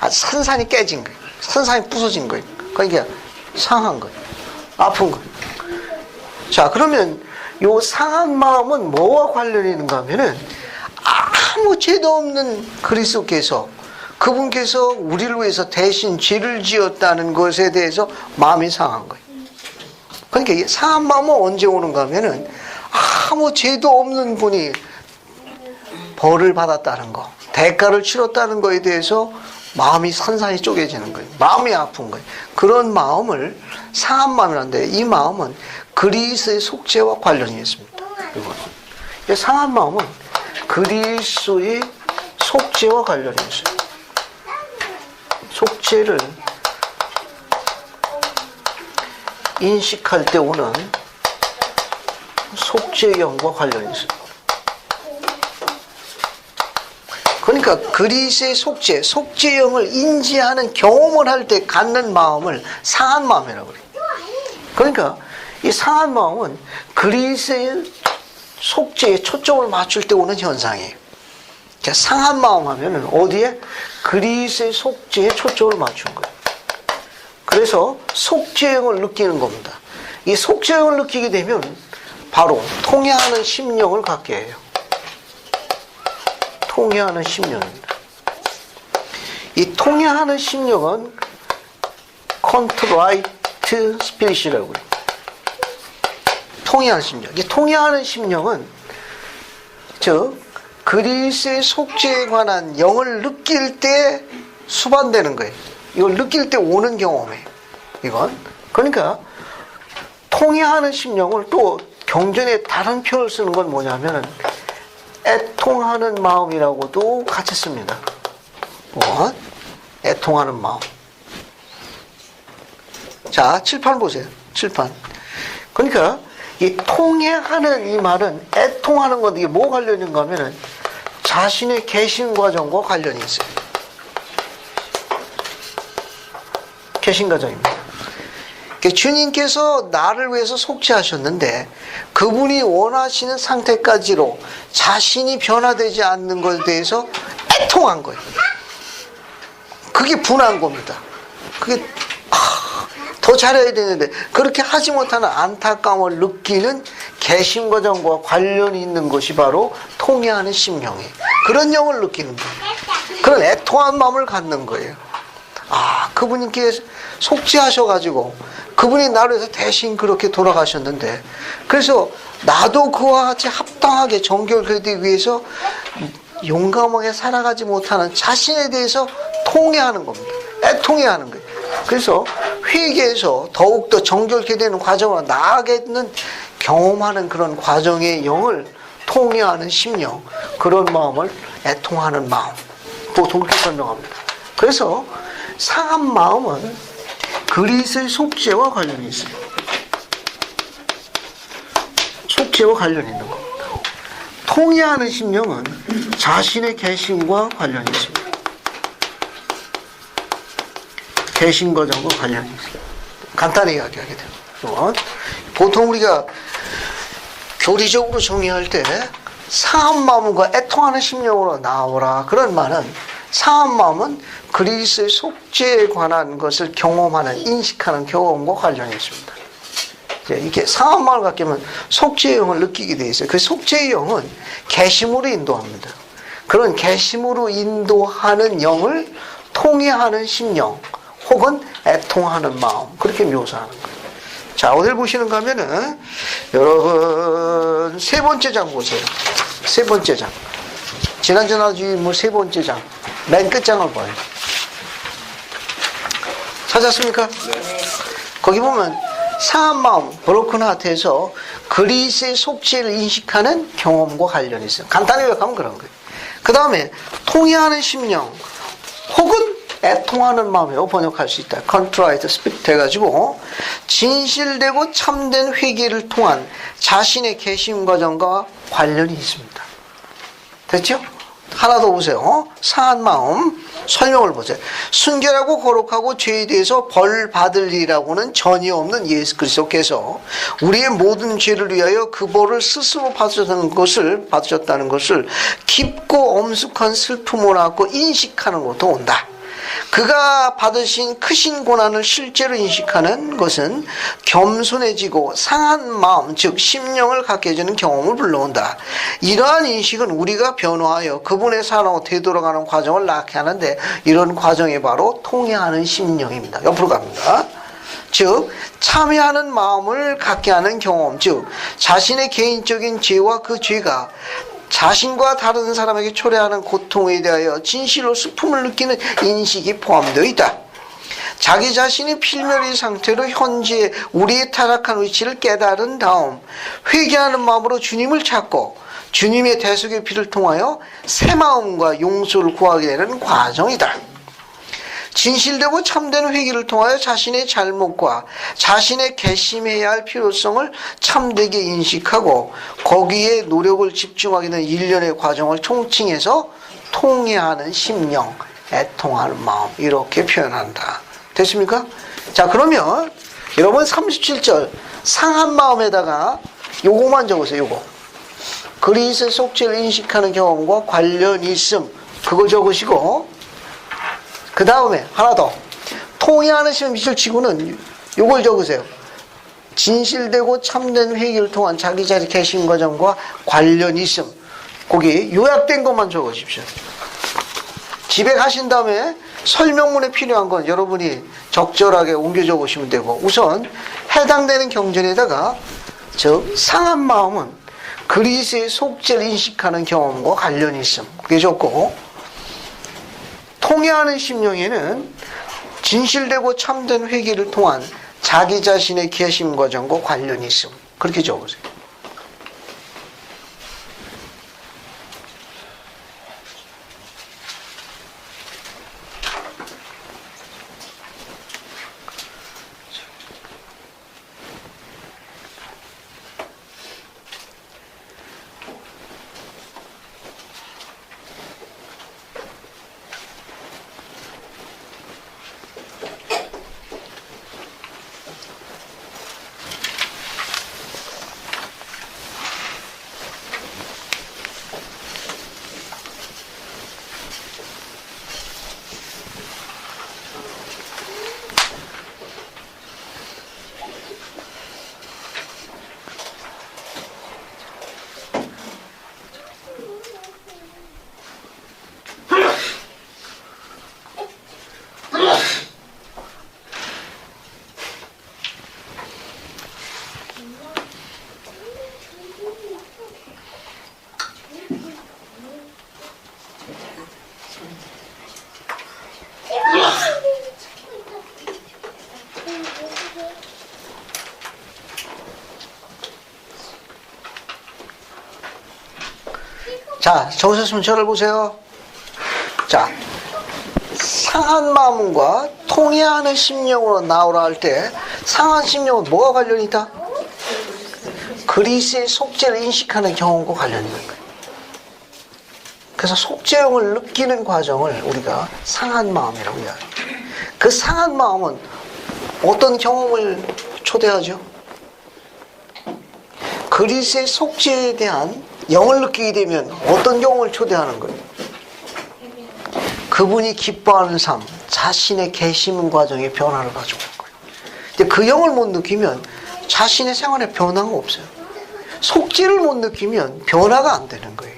산산이 깨진 거예요. 산산이 부서진 거예요. 그러니까 상한 거예요. 아픈 거예요. 자, 그러면 요 상한 마음은 뭐와 관련이 있는가 하면은 아무 죄도 없는 그리스도께서 그분께서 우리를 위해서 대신 죄를 지었다는 것에 대해서 마음이 상한 거예요. 그러니까 이 상한 마음은 언제 오는가 하면은 아무 죄도 없는 분이 벌을 받았다는 거, 대가를 치렀다는 거에 대해서 마음이 산산이 쪼개지는 거예요. 마음이 아픈 거예요. 그런 마음을 상한 마음이라는데, 이 마음은 그리스도의 속죄와 관련이 있습니다. 이건. 상한 마음은 그리스도의 속죄와 관련이 있어요. 속죄를 인식할 때 오는 속죄형과 관련이 있어요. 그러니까 그리스도의 속죄형을 인지하는 경험을 할 때 갖는 마음을 상한 마음이라고 그래요. 그러니까 이 상한 마음은 그리스도의 속죄에 초점을 맞출 때 오는 현상이에요. 자, 상한 마음 하면은 어디에? 그리스도의 속죄에 초점을 맞춘 거예요. 그래서 속죄형을 느끼는 겁니다. 이 속죄형을 느끼게 되면 바로 통회하는 심령을 갖게 해요. 통회하는 심령입니다. 이 통회하는 심령은 contrite spirit이라고 해요. 통회하는 심령. 이 통회하는 심령은 즉 그리스도의 속죄에 관한 영을 느낄 때 수반되는 거예요. 이걸 느낄 때 오는 경험이에요. 이건. 그러니까 통회하는 심령을 또 경전에 다른 표현을 쓰는 건 뭐냐면은 애통하는 마음이라고도 같이 씁니다. 뭐? 애통하는 마음. 자, 칠판 보세요. 칠판. 그러니까 이 통회하는 이 말은 애통하는 건데 이게 뭐 관련인가 하면은 자신의 개신 과정과 관련이 있어요. 개신 과정입니다. 주님께서 나를 위해서 속죄하셨는데 그분이 원하시는 상태까지로 자신이 변화되지 않는 것에 대해서 애통한 거예요. 그게 분한 겁니다. 그게 더 잘해야 되는데 그렇게 하지 못하는 안타까움을 느끼는 개심 과정과 관련이 있는 것이 바로 통회하는 심령이에요. 그런 영을 느끼는 거예요. 그런 애통한 마음을 갖는 거예요. 그분께 속죄하셔가지고 그분이 나를 위해서 대신 그렇게 돌아가셨는데 그래서 나도 그와 같이 합당하게 정결되기 위해서 용감하게 살아가지 못하는 자신에 대해서 통회하는 겁니다. 애통해하는 거예요. 그래서 회개에서 더욱더 정결케 되는 과정으로 나아가는 경험하는 그런 과정의 영을 통회하는 심령, 그런 마음을 애통하는 마음, 보통 그렇게 설명합니다. 그래서 상한 마음은 그리스도의 속죄와 관련이 있어요. 속죄와 관련이 있는 겁니다. 통해하는 심령은 자신의 개심과 관련이 있습니다. 개심과 정과 관련이 있습니다. 간단히 이야기하게 돼요. 보통 우리가 교리적으로 정의할 때 상한 마음과 애통하는 심령으로 나오라 그런 말은, 상한 마음은 그리스의 속죄에 관한 것을 경험하는, 인식하는 경험과 관련이 있습니다. 이렇게 상한 마음을 갖게 하면 속죄의 영을 느끼게 돼 있어요. 그 속죄의 영은 개심으로 인도합니다. 그런 개심으로 인도하는 영을 통해하는 심령 혹은 애통하는 마음, 그렇게 묘사하는 거예요. 자, 어딜 보시는가 하면은 여러분 세 번째 장 보세요. 세 번째 장. 지난주 나주 세 번째 장. 맨 끝장을 봐요. 찾았습니까? 네. 거기 보면 상한 마음, 브로큰 하트에서 그리스의 속죄를 인식하는 경험과 관련이 있어요. 간단히 요약하면 그런 거예요. 그 다음에 통해하는 심령 혹은 애통하는 마음이라고 번역할 수 있다. contrite spirit 돼가지고 진실되고 참된 회개를 통한 자신의 개심 과정과 관련이 있습니다. 됐죠? 하나 더 보세요. 상한 마음 설명을 보세요. 순결하고 거룩하고 죄에 대해서 벌 받을 일이라고는 전혀 없는 예수 그리스도께서 우리의 모든 죄를 위하여 그 벌을 스스로 받으셨다는 것을 깊고 엄숙한 슬픔을 안고 인식하는 것도 온다. 그가 받으신 크신 고난을 실제로 인식하는 것은 겸손해지고 상한 마음, 즉 심령을 갖게 해주는 경험을 불러온다. 이러한 인식은 우리가 변화하여 그분의 사랑으로 되돌아가는 과정을 낳게 하는데, 이런 과정이 바로 통해하는 심령입니다. 옆으로 갑니다. 즉 참여하는 마음을 갖게 하는 경험, 즉 자신의 개인적인 죄와 그 죄가 자신과 다른 사람에게 초래하는 고통에 대하여 진실로 슬픔을 느끼는 인식이 포함되어 있다. 자기 자신이 필멸의 상태로 현재 우리의 타락한 위치를 깨달은 다음 회개하는 마음으로 주님을 찾고 주님의 대속의 피를 통하여 새 마음과 용서를 구하게 되는 과정이다. 진실되고 참된 회개를 통하여 자신의 잘못과 자신의 개심해야 할 필요성을 참되게 인식하고 거기에 노력을 집중하게 되는 일련의 과정을 총칭해서 통해하는 심령, 애통하는 마음, 이렇게 표현한다. 됐습니까? 자, 그러면 여러분 37절 상한 마음에다가 요거만 적으세요. 요거 그리스의 속죄를 인식하는 경험과 관련이 있음, 그거 적으시고, 그 다음에 하나 더 통해하는 심령 밑줄 치고는 요걸 적으세요. 진실되고 참된 회개를 통한 자기 자리 개심 과정과 관련이 있음. 거기 요약된 것만 적으십시오. 집에 가신 다음에 설명문에 필요한 건 여러분이 적절하게 옮겨 적으시면 되고, 우선 해당되는 경전에다가 즉 상한 마음은 그리스의 속죄를 인식하는 경험과 관련이 있음, 그게 좋고, 통해하는 심령에는 진실되고 참된 회개를 통한 자기 자신의 개심 과정과 관련이 있음, 그렇게 적으세요. 자, 적으셨으면 저를 보세요. 자, 상한 마음과 통해하는 심령으로 나오라 할 때 상한 심령은 뭐가 관련이 있다? 그리스의 속죄를 인식하는 경험과 관련이 있는 거예요. 그래서 속죄형을 느끼는 과정을 우리가 상한 마음이라고 이야기해요. 그 상한 마음은 어떤 경험을 초대하죠? 그리스의 속죄에 대한 영을 느끼게 되면 어떤 경험을 초대하는 거예요? 그분이 기뻐하는 삶, 자신의 계심 과정의 변화를 가져오는 거예요. 근데 그 영을 못 느끼면 자신의 생활에 변화가 없어요. 속죄를 못 느끼면 변화가 안 되는 거예요.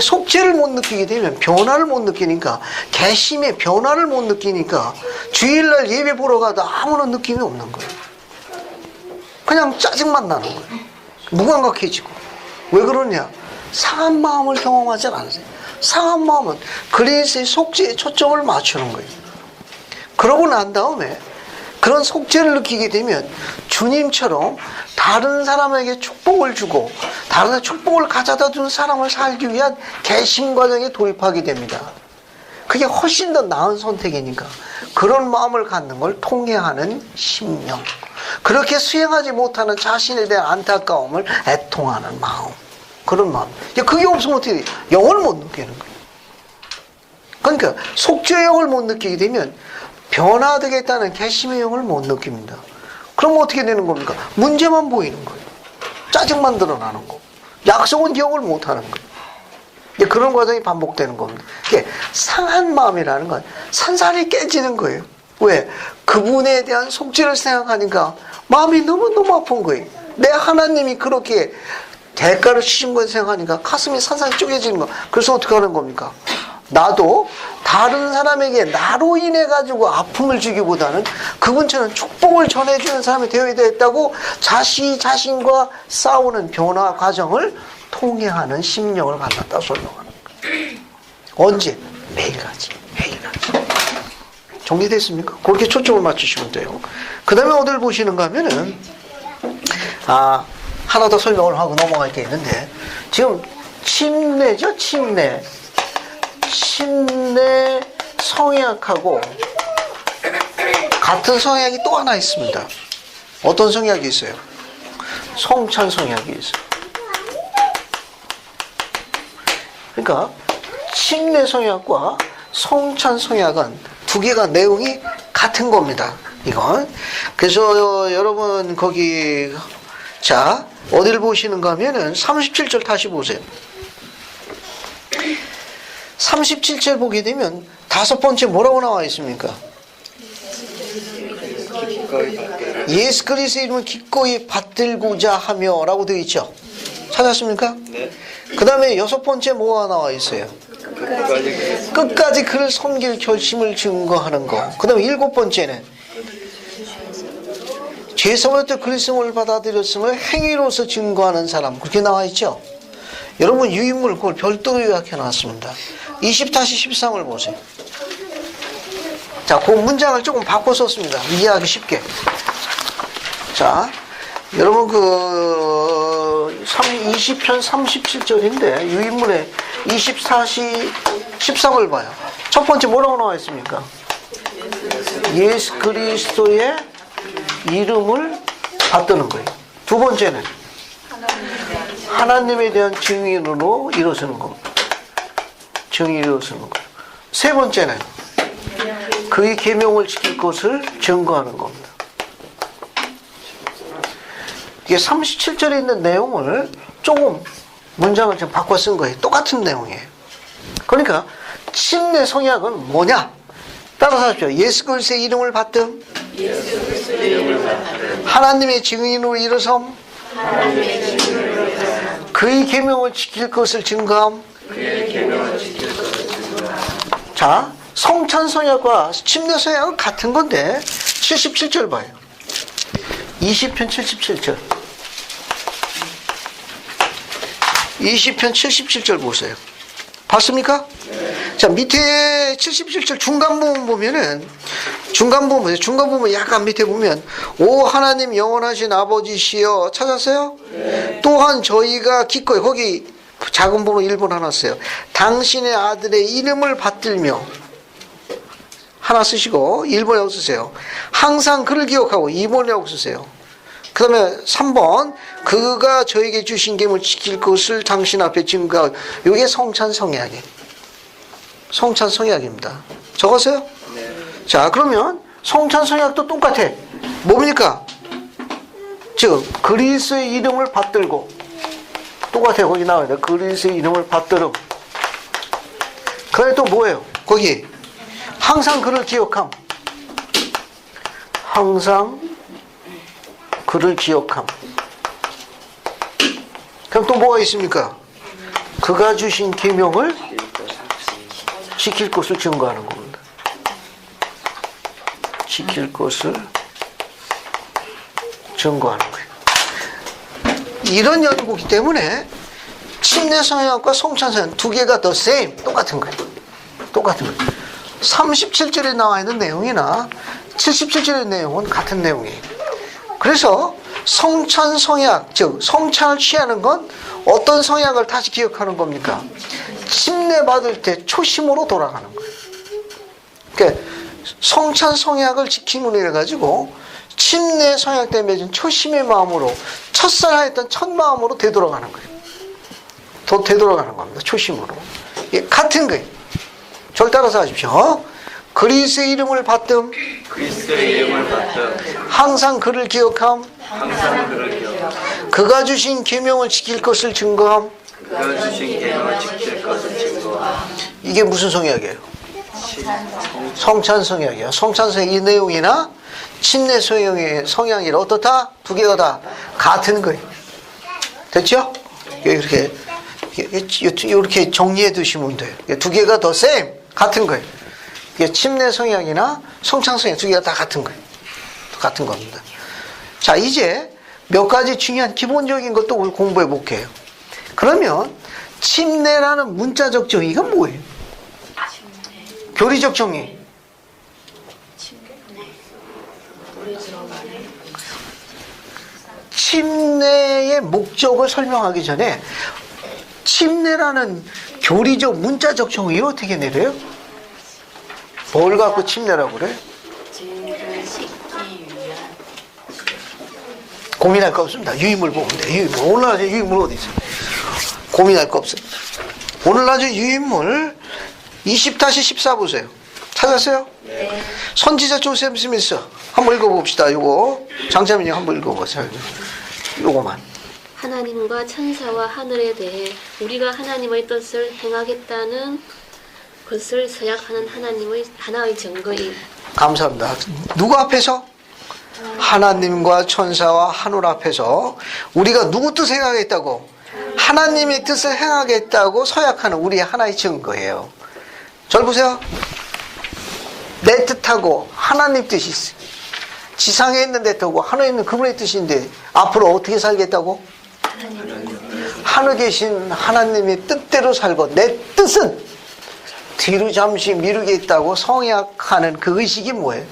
속죄를 못 느끼게 되면 변화를 못 느끼니까, 계심의 변화를 못 느끼니까 주일날 예배 보러 가도 아무런 느낌이 없는 거예요. 그냥 짜증만 나는 거예요. 무감각해지고. 왜 그러냐? 상한 마음을 경험하지 않으세요. 상한 마음은 그리스의 속죄에 초점을 맞추는 거예요. 그러고 난 다음에 그런 속죄를 느끼게 되면 주님처럼 다른 사람에게 축복을 주고 다른 축복을 가져다 준 사람을 살기 위한 계심 과정에 돌입하게 됩니다. 그게 훨씬 더 나은 선택이니까 그런 마음을 갖는 걸 통해하는 심령, 그렇게 수행하지 못하는 자신에 대한 안타까움을 애통하는 마음, 그런 마음. 그게 없으면 어떻게 돼요? 영을 못 느끼는 거예요. 그러니까 속죄의 영을 못 느끼게 되면 변화되겠다는 계심의 영을 못 느낍니다. 그럼 어떻게 되는 겁니까? 문제만 보이는 거예요. 짜증만 드러나는 거. 약속은 기억을 못 하는 거예요. 그런 과정이 반복되는 겁니다. 이게 상한 마음이라는 건 산산이 깨지는 거예요. 왜? 그분에 대한 속죄를 생각하니까 마음이 너무너무 아픈 거예요. 내 하나님이 그렇게 대가를 치신 걸 생각하니까 가슴이 산산이 쪼개지는 거. 그래서 어떻게 하는 겁니까? 나도 다른 사람에게 나로 인해 가지고 아픔을 주기보다는 그분처럼 축복을 전해주는 사람이 되어야 되겠다고 자신과 싸우는 변화 과정을 통해하는 심령을 갖는다 설명하는 거예요. 언제? 매일같이. 정리됐습니까? 그렇게 초점을 맞추시면 돼요. 그 다음에 어딜 보시는가 하면은 하나 더 설명을 하고 넘어갈 게 있는데, 지금 침례죠? 침례 성약하고 같은 성약이 또 하나 있습니다. 어떤 성약이 있어요? 성찬 성약이 있어요. 그러니까 침례 성약과 성찬 성약은 두 개가 내용이 같은 겁니다. 이건. 그래서 여러분 거기 어디를 보시는가 하면은 37절 다시 보세요. 37절 보게 되면 다섯 번째 뭐라고 나와 있습니까? 예수 그리스도의 이름을 기꺼이 받들고자 하며 라고 되어 있죠. 찾았습니까? 네. 그 다음에 여섯 번째 뭐가 나와 있어요? 끝까지 그를 섬길 결심을 증거하는 거. 그 다음에 일곱 번째는 죄성을 때 그리스도를 받아들였음을 행위로서 증거하는 사람. 그렇게 나와 있죠. 여러분 유인물 그걸 별도로 요약해 놨습니다. 20-13을 보세요. 그 문장을 조금 바꿔 썼습니다. 이해하기 쉽게. 여러분 20편 37절인데 유인물에 24-13을 봐요. 첫 번째 뭐라고 나와 있습니까? 예수 그리스도의 이름을 받드는 거예요. 두 번째는 하나님에 대한 증인으로 이루어지는 겁니다. 증인으로 이루어지는 거예요. 세 번째는 그의 계명을 지킬 것을 증거하는 겁니다. 이게 37절에 있는 내용을 조금 문장을 좀 바꿔 쓴 거예요. 똑같은 내용이에요. 그러니까 침례 성약은 뭐냐? 따라서 하십시오. 예수 그리스도의 이름을 받듬, 하나님의 증인으로 일어섬, 그의 계명을 지킬 것을 증거함. 성찬 성약과 침례 성약은 같은 건데 77절 봐요. 20편 77절. 20편 77절 보세요. 봤습니까? 밑에 77절 중간 부분 보면은, 중간 부분 약간 밑에 보면, 오 하나님 영원하신 아버지시여, 찾았어요? 네. 또한 저희가 기꺼이, 거기 작은 부분 1번 하나 써요. 당신의 아들의 이름을 받들며, 하나 쓰시고 1번이라고 쓰세요. 항상 그를 기억하고 2번이라고 쓰세요. 그 다음에 3번, 그가 저에게 주신 계명을 지킬 것을 당신 앞에 증거하고. 이게 성찬성약이에요. 성찬성약입니다. 적었어요? 네. 자, 그러면 성찬성약도 똑같아. 뭡니까? 즉, 그리스의 이름을 받들고. 똑같아요. 거기 나와야 돼. 그리스의 이름을 받들음. 그 다음에 또 뭐예요? 거기. 항상 그를 기억함. 항상 그를 기억함. 그럼 또 뭐가 있습니까? 그가 주신 계명을 지킬 것을 증거하는 겁니다. 지킬 것을 증거하는 거예요. 이런 연구기 때문에 침례성약과 성찬성약 두 개가 the same, 똑같은 거예요. 똑같은 거예요. 37절에 나와 있는 내용이나 77절의 내용은 같은 내용이에요. 그래서 성찬성약, 즉 성찬을 취하는 건 어떤 성약을 다시 기억하는 겁니까? 침례 받을 때 초심으로 돌아가는 거예요. 그러니까 성찬성약을 지킴으로 해가지고 침례 성약 때 맺은 초심의 마음으로 첫사랑했던 첫 마음으로 되돌아가는 거예요. 더 되돌아가는 겁니다. 초심으로. 예, 같은 거예요. 저를 따라서 하십시오. 그리스의 이름을 받듬. 그리스도의 이름을 받든 항상 그를 기억함. 항상 그를 기억하고 그가 주신 계명을 지킬 것을 증거함. 그가 주신 계명을 지킬 것을 증거하고 이게 무슨 성약이에요? 성찬성약이에요. 성찬성약 이 내용이나 침례 성약이라 어떻다? 두 개가 다 같은 거예요. 됐죠? 이렇게 정리해 두시면 돼요. 두 개가 더 same, 같은 거예요. 침례 성약이나 성찬성약 두 개가 다 같은 거예요. 같은 겁니다. 자, 이제 몇 가지 중요한 기본적인 것도 우리 공부해 볼게요. 그러면 침례라는 문자적 정의가 뭐예요? 교리적 정의. 침례의 목적을 설명하기 전에 침례라는 교리적 문자적 정의를 어떻게 내려요? 뭘 갖고 침례라고 그래? 죄를 씻기 위한. 고민할 거 없습니다. 유인물 보면 돼. 유인물. 오늘 낮에 유인물 어디 있어요? 고민할 거 없어요. 오늘 낮에 유인물 20-14 보세요. 찾았어요? 네. 선지자 조셉 스미스 한번 읽어봅시다. 요거 장자민이 한번 읽어보세요. 요거만. 하나님과 천사와 하늘에 대해 우리가 하나님의 뜻을 행하겠다는 것을 서약하는 하나님의 하나의 증거인. 감사합니다. 누구 앞에서? 하나님과 천사와 하늘 앞에서 우리가 누구 뜻을 행하겠다고? 하나님의 뜻을 행하겠다고 서약하는 우리의 하나의 증거예요. 절 보세요. 내 뜻하고 하나님 뜻이 있어요. 지상에 있는 내 뜻하고 하늘에 있는 그분의 뜻인데 앞으로 어떻게 살겠다고? 하늘에 계신 하나님의 뜻대로 살고 내 뜻은 뒤로 잠시 미루겠다고 성약하는 그 의식이 뭐예요?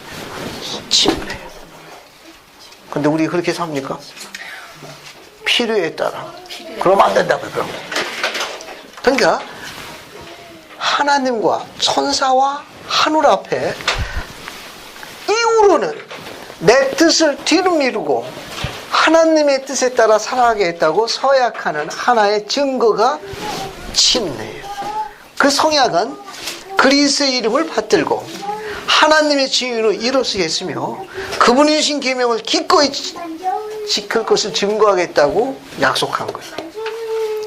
침례. 근데 우리 그렇게 삽니까? 필요에 따라. 그러면 안 된다고요. 그럼. 그러니까 하나님과 천사와 하늘 앞에 이후로는 내 뜻을 뒤로 미루고 하나님의 뜻에 따라 살아가겠다고 서약하는 하나의 증거가 침례예요. 그 성약은 그리스의 이름을 받들고 하나님의 지위로 이루어지겠으며 그분이 주신 계명을 기꺼이 지킬 것을 증거하겠다고 약속한 거예요.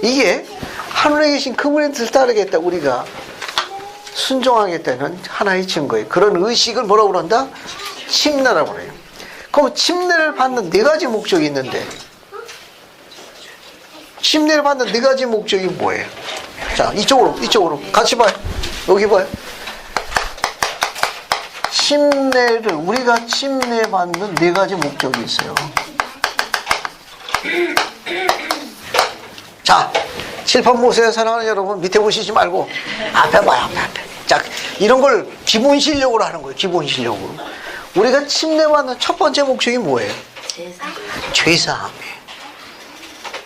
이게 하늘에 계신 그분의 뜻을 따르겠다, 우리가 순종하겠다는 하나의 증거예요. 그런 의식을 뭐라고 그런다? 침례라고 그래요. 그럼 침례를 받는 네 가지 목적이 있는데 침례를 받는 네 가지 목적이 뭐예요? 자, 이쪽으로 같이 봐요. 여기 봐요. 침례를 우리가 침례 받는 네 가지 목적이 있어요. 자, 칠판 보세요. 사랑하는 여러분, 밑에 보시지 말고 앞에 봐요. 앞에. 자, 이런 걸 기본 실력으로 하는 거예요. 기본 실력으로. 우리가 침례 받는 첫 번째 목적이 뭐예요? 죄사함이에요.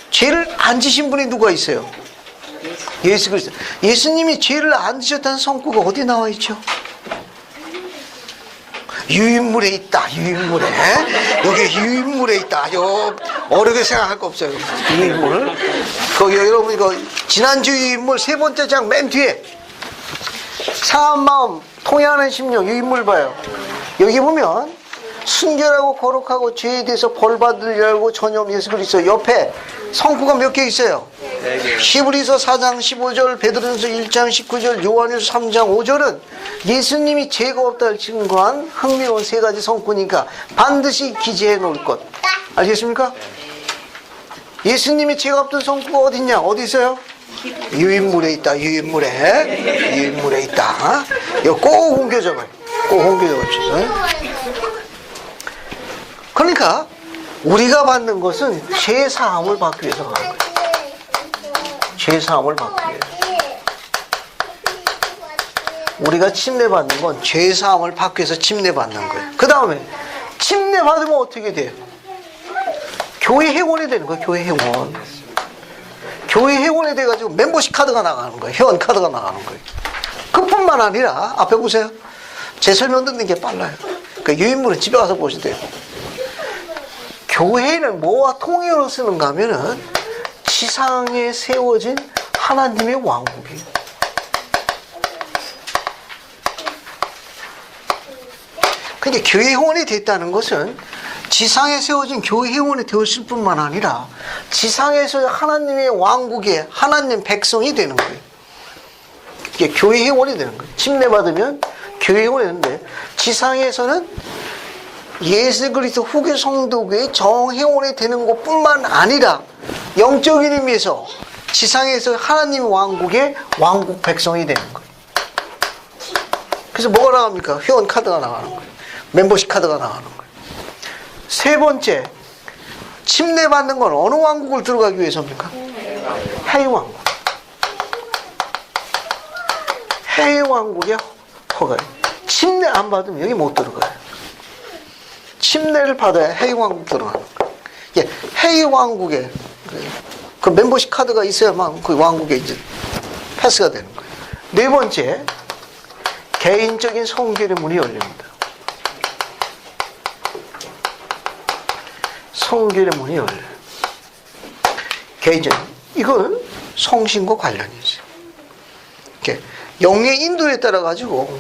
죄를 안 지신 분이 누가 있어요? 예수 그리스도. 예수님이 죄를 안 지셨다는 성구가 어디 나와 있죠? 유인물에 있다. 유인물에. 여기 유인물에 있다. 요 어렵게 생각할 거 없어요. 유인물. 거기 여러분 이거 지난주 유인물 세 번째 장 맨 뒤에 상한 마음, 통해하는 심령 유인물 봐요. 여기 보면 순결하고 거룩하고 죄에 대해서 벌 받을 알고 전염 예수 그리스도 옆에 성구가 몇 개 있어요. 히브리서 4장 15절, 베드로전서 1장 19절, 요한일서 3장 5절은 예수님이 죄가 없다를 증거한 흥미로운 세 가지 성구니까 반드시 기재해 놓을 것. 알겠습니까? 예수님이 죄가 없던 성구가 어딨냐? 어디 있어요? 유인물에 있다. 유인물에 있다. 이거 꼭 옮겨줘봐요. 꼭 옮겨줘봐요. 그러니까 우리가 받는 것은 죄사함을 받기 위해서 가는 거예요. 죄사함을 받기 위해서. 우리가 침례받는 건 죄사함을 받기 위해서 침례받는 거예요. 그 다음에 침례받으면 어떻게 돼요? 교회 회원이 되는 거예요. 교회 회원. 교회 회원이 돼가지고 멤버십 카드가 나가는 거예요. 회원 카드가 나가는 거예요. 그뿐만 아니라 앞에 보세요. 제 설명 듣는 게 빨라요. 그 유인물은 집에 가서 보시면 돼요. 교회는 뭐와 통일로 쓰는가 하면은 지상에 세워진 하나님의 왕국이에요. 그러니까 교회 회원이 됐다는 것은 지상에 세워진 교회 회원이 되었을 뿐만 아니라 지상에서 하나님의 왕국의 하나님 백성이 되는 거예요. 이게 교회 회원이 되는 거예요. 침례받으면 교회 회원이 되는데 지상에서는 예수 그리스도 후계 성도교의 정회원이 되는 것뿐만 아니라 영적인 의미에서 지상에서 하나님 왕국의 왕국 백성이 되는 거예요. 그래서 뭐가 나갑니까? 회원 카드가 나가는 거예요. 멤버십 카드가 나가는 거예요. 세 번째, 침례받는 건 어느 왕국을 들어가기 위해서입니까? 해외왕국. 해외왕국의 허가예요. 침례 안 받으면 여기 못 들어가요. 침례를 받아야 해외왕국 들어가는 거예요. 예, 해외왕국에 그 멤버십 카드가 있어야만 그 왕국에 이제 패스가 되는 거예요. 네 번째, 개인적인 성결의 문이 열립니다. 성결의 문이 열려요. 개인적인. 이건 성신과 관련이 있어요. 이렇게 영의 인도에 따라 가지고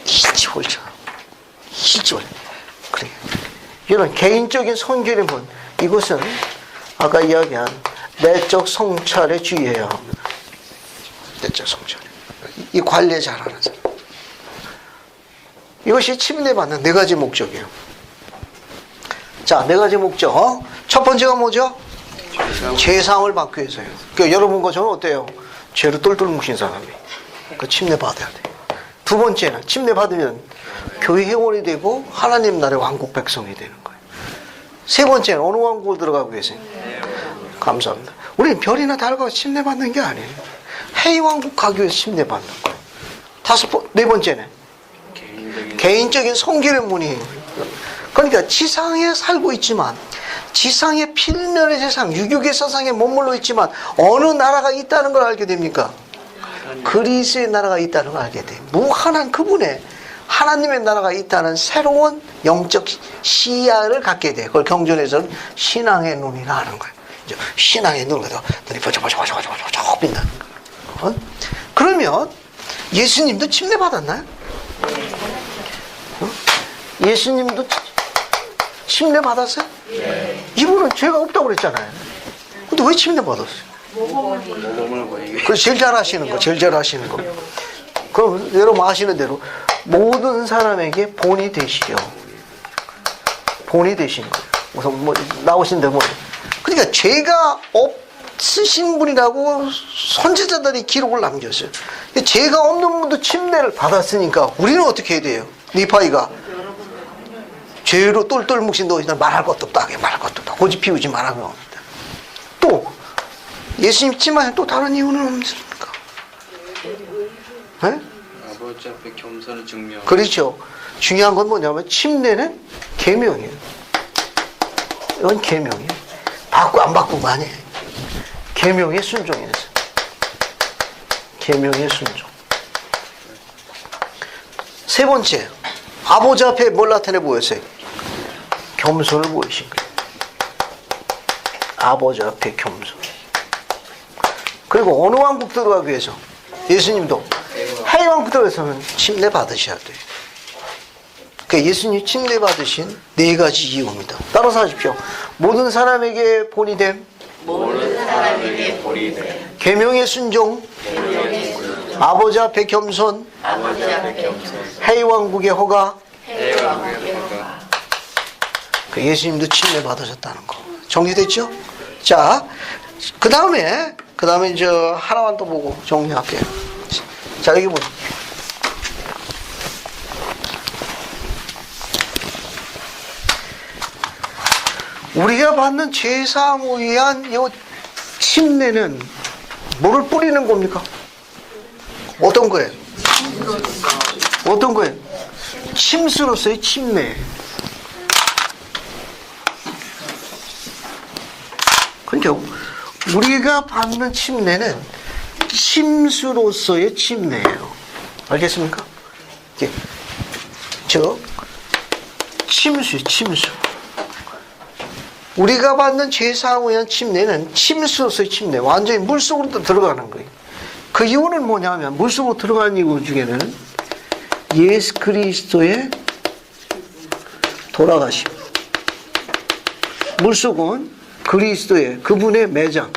일치월장. 그래. 이런 개인적인 성결의 문. 이것은 아까 이야기한 내적 성찰에 주의해야 합니다. 내적 성찰. 이 관리에 잘하는 사람. 이것이 침례받는 네 가지 목적이에요. 자, 네 가지 목적. 첫 번째가 뭐죠? 죄사함을 받기 위해서요. 그러니까 여러분과 저는 어때요? 죄로 똘똘 뭉친 사람이. 그 침례 받아야 돼요. 두 번째는 침례 받으면 교회 회원이 되고 하나님 나라의 왕국 백성이 되는 거예요. 세 번째는 어느 왕국을 들어가고 계세요? 감사합니다. 우리는 별이나 달고 침례 받는 게 아니에요. 해외 왕국 가기 위해서 침례 받는 거예요. 네 번째는 개인적인 성결의 문이. 그러니까 지상에 살고 있지만 지상의 필면의 세상, 유교의 세상에 머물러 있지만 어느 나라가 있다는 걸 알게 됩니까? 그리스의 나라가 있다는 걸 알게 돼요. 무한한 그분의 하나님의 나라가 있다는 새로운 영적 시야를 갖게 돼요. 그걸 경전에서는 신앙의 눈이라 하는 거예요. 신앙의 눈으로 눈이 번쩍번쩍 빈다는 거예요. 그러면 예수님도 침례 받았나요? 예수님도 침례 받았어요? 네. 이분은 죄가 없다고 그랬잖아요. 근데 왜 침례 받았어요? 그래서 제일 잘 하시는 거, 제일 잘 하시는 거. 그럼 여러분 아시는 대로 모든 사람에게 본이 되시려. 본이 되시는 거예요. 우선 뭐 나오신 대로 그러니까 죄가 없으신 분이라고 선지자들이 기록을 남겼어요. 죄가 없는 분도 침례를 받았으니까 우리는 어떻게 해야 돼요? 니파이가 죄로 똘똘 뭉친 너 말할 것도 없다. 말할 것도 없다. 고집 피우지 말라고. 또 예수님 믿지만 또 다른 이유는 없습니까? 네? 아버지 앞에 겸손을 증명. 그렇죠. 중요한 건 뭐냐면 침례는 계명이에요. 이건 계명이에요. 받고 안 받고가 아니에요. 계명의 순종이에요. 계명의 순종. 세 번째, 아버지 앞에 뭘 나타내 보였어요? 겸손을 보이신 거예요. 아버지 앞에 겸손. 그리고 어느 왕국 들어가기 위해서 예수님도 해왕국 들어가서는 침례 받으셔야 돼요. 그 예수님 침례 받으신 네 가지 이유입니다. 따라서 하십시오. 모든 사람에게 본이 됨, 모든 사람에게 본이 됨, 계명의 순종, 아버지 앞에 겸손, 아버지 앞에 겸손, 해왕국의 허가. 해왕국의 허가. 그 예수님도 침례 받으셨다는 거 정리됐죠? 자, 그 다음에 이제 하나만 더 보고 정리할게요. 자, 여기 보세요. 우리가 받는 죄사함을 위한 이 침례는 뭐를 뿌리는 겁니까? 어떤 거예요? 어떤 거예요? 침수로서의 침례. 그러니까 우리가 받는 침례는 침수로서의 침례예요. 알겠습니까? 침수. 우리가 받는 죄사함을 위한 침례는 침수로서의 침례. 완전히 물속으로 들어가는 거예요. 그 이유는 뭐냐면 물속으로 들어가는 이유 중에는 예수 그리스도의 돌아가심. 물속은 그리스도의 그분의 매장.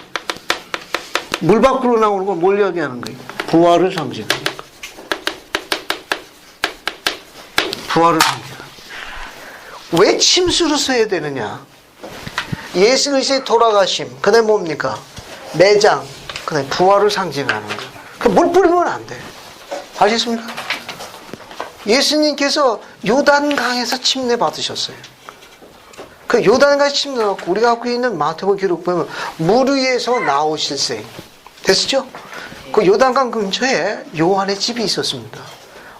물 밖으로 나오는 건 뭘 이야기하는 거예요? 부활을 상징하는 거예요. 부활을 상징하는 거예요. 왜 침수로 써야 되느냐? 예수 그리스도의 돌아가심, 그 다음에 뭡니까? 매장, 그 다음에 부활을 상징하는 거예요. 물 뿌리면 안 돼. 아시겠습니까? 예수님께서 요단강에서 침례 받으셨어요. 그 요단강에서 침례 받고 우리가 갖고 있는 마태복음 기록 보면 물 위에서 나오실세. 됐죠? 그 요단강 근처에 요한의 집이 있었습니다.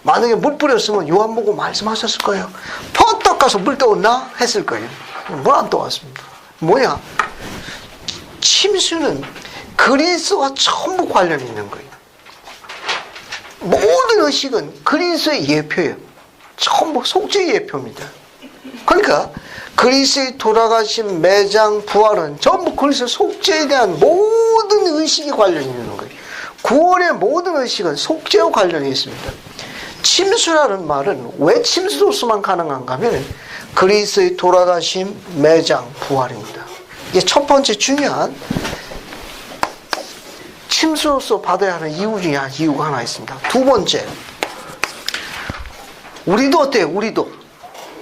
만약에 물 뿌렸으면 요한 보고 말씀하셨을 거예요. 퍼떡 가서 물 떠왔나? 했을 거예요. 물 안 떠왔습니다. 뭐냐? 침수는 그리스도와 전부 관련이 있는 거예요. 모든 의식은 그리스도의 예표예요. 전부 속죄의 예표입니다. 그러니까 그리스도의 돌아가신 매장 부활은 전부 그리스도 속죄에 대한 모든 의식이 관련이 있는 거예요. 구원의 모든 의식은 속죄와 관련이 있습니다. 침수라는 말은 왜 침수로서만 가능한가 하면 그리스도의 돌아가신 매장 부활입니다. 이게 첫 번째 중요한 침수로서 받아야 하는 이유 중에 이유가 하나 있습니다. 두 번째, 우리도 어때요?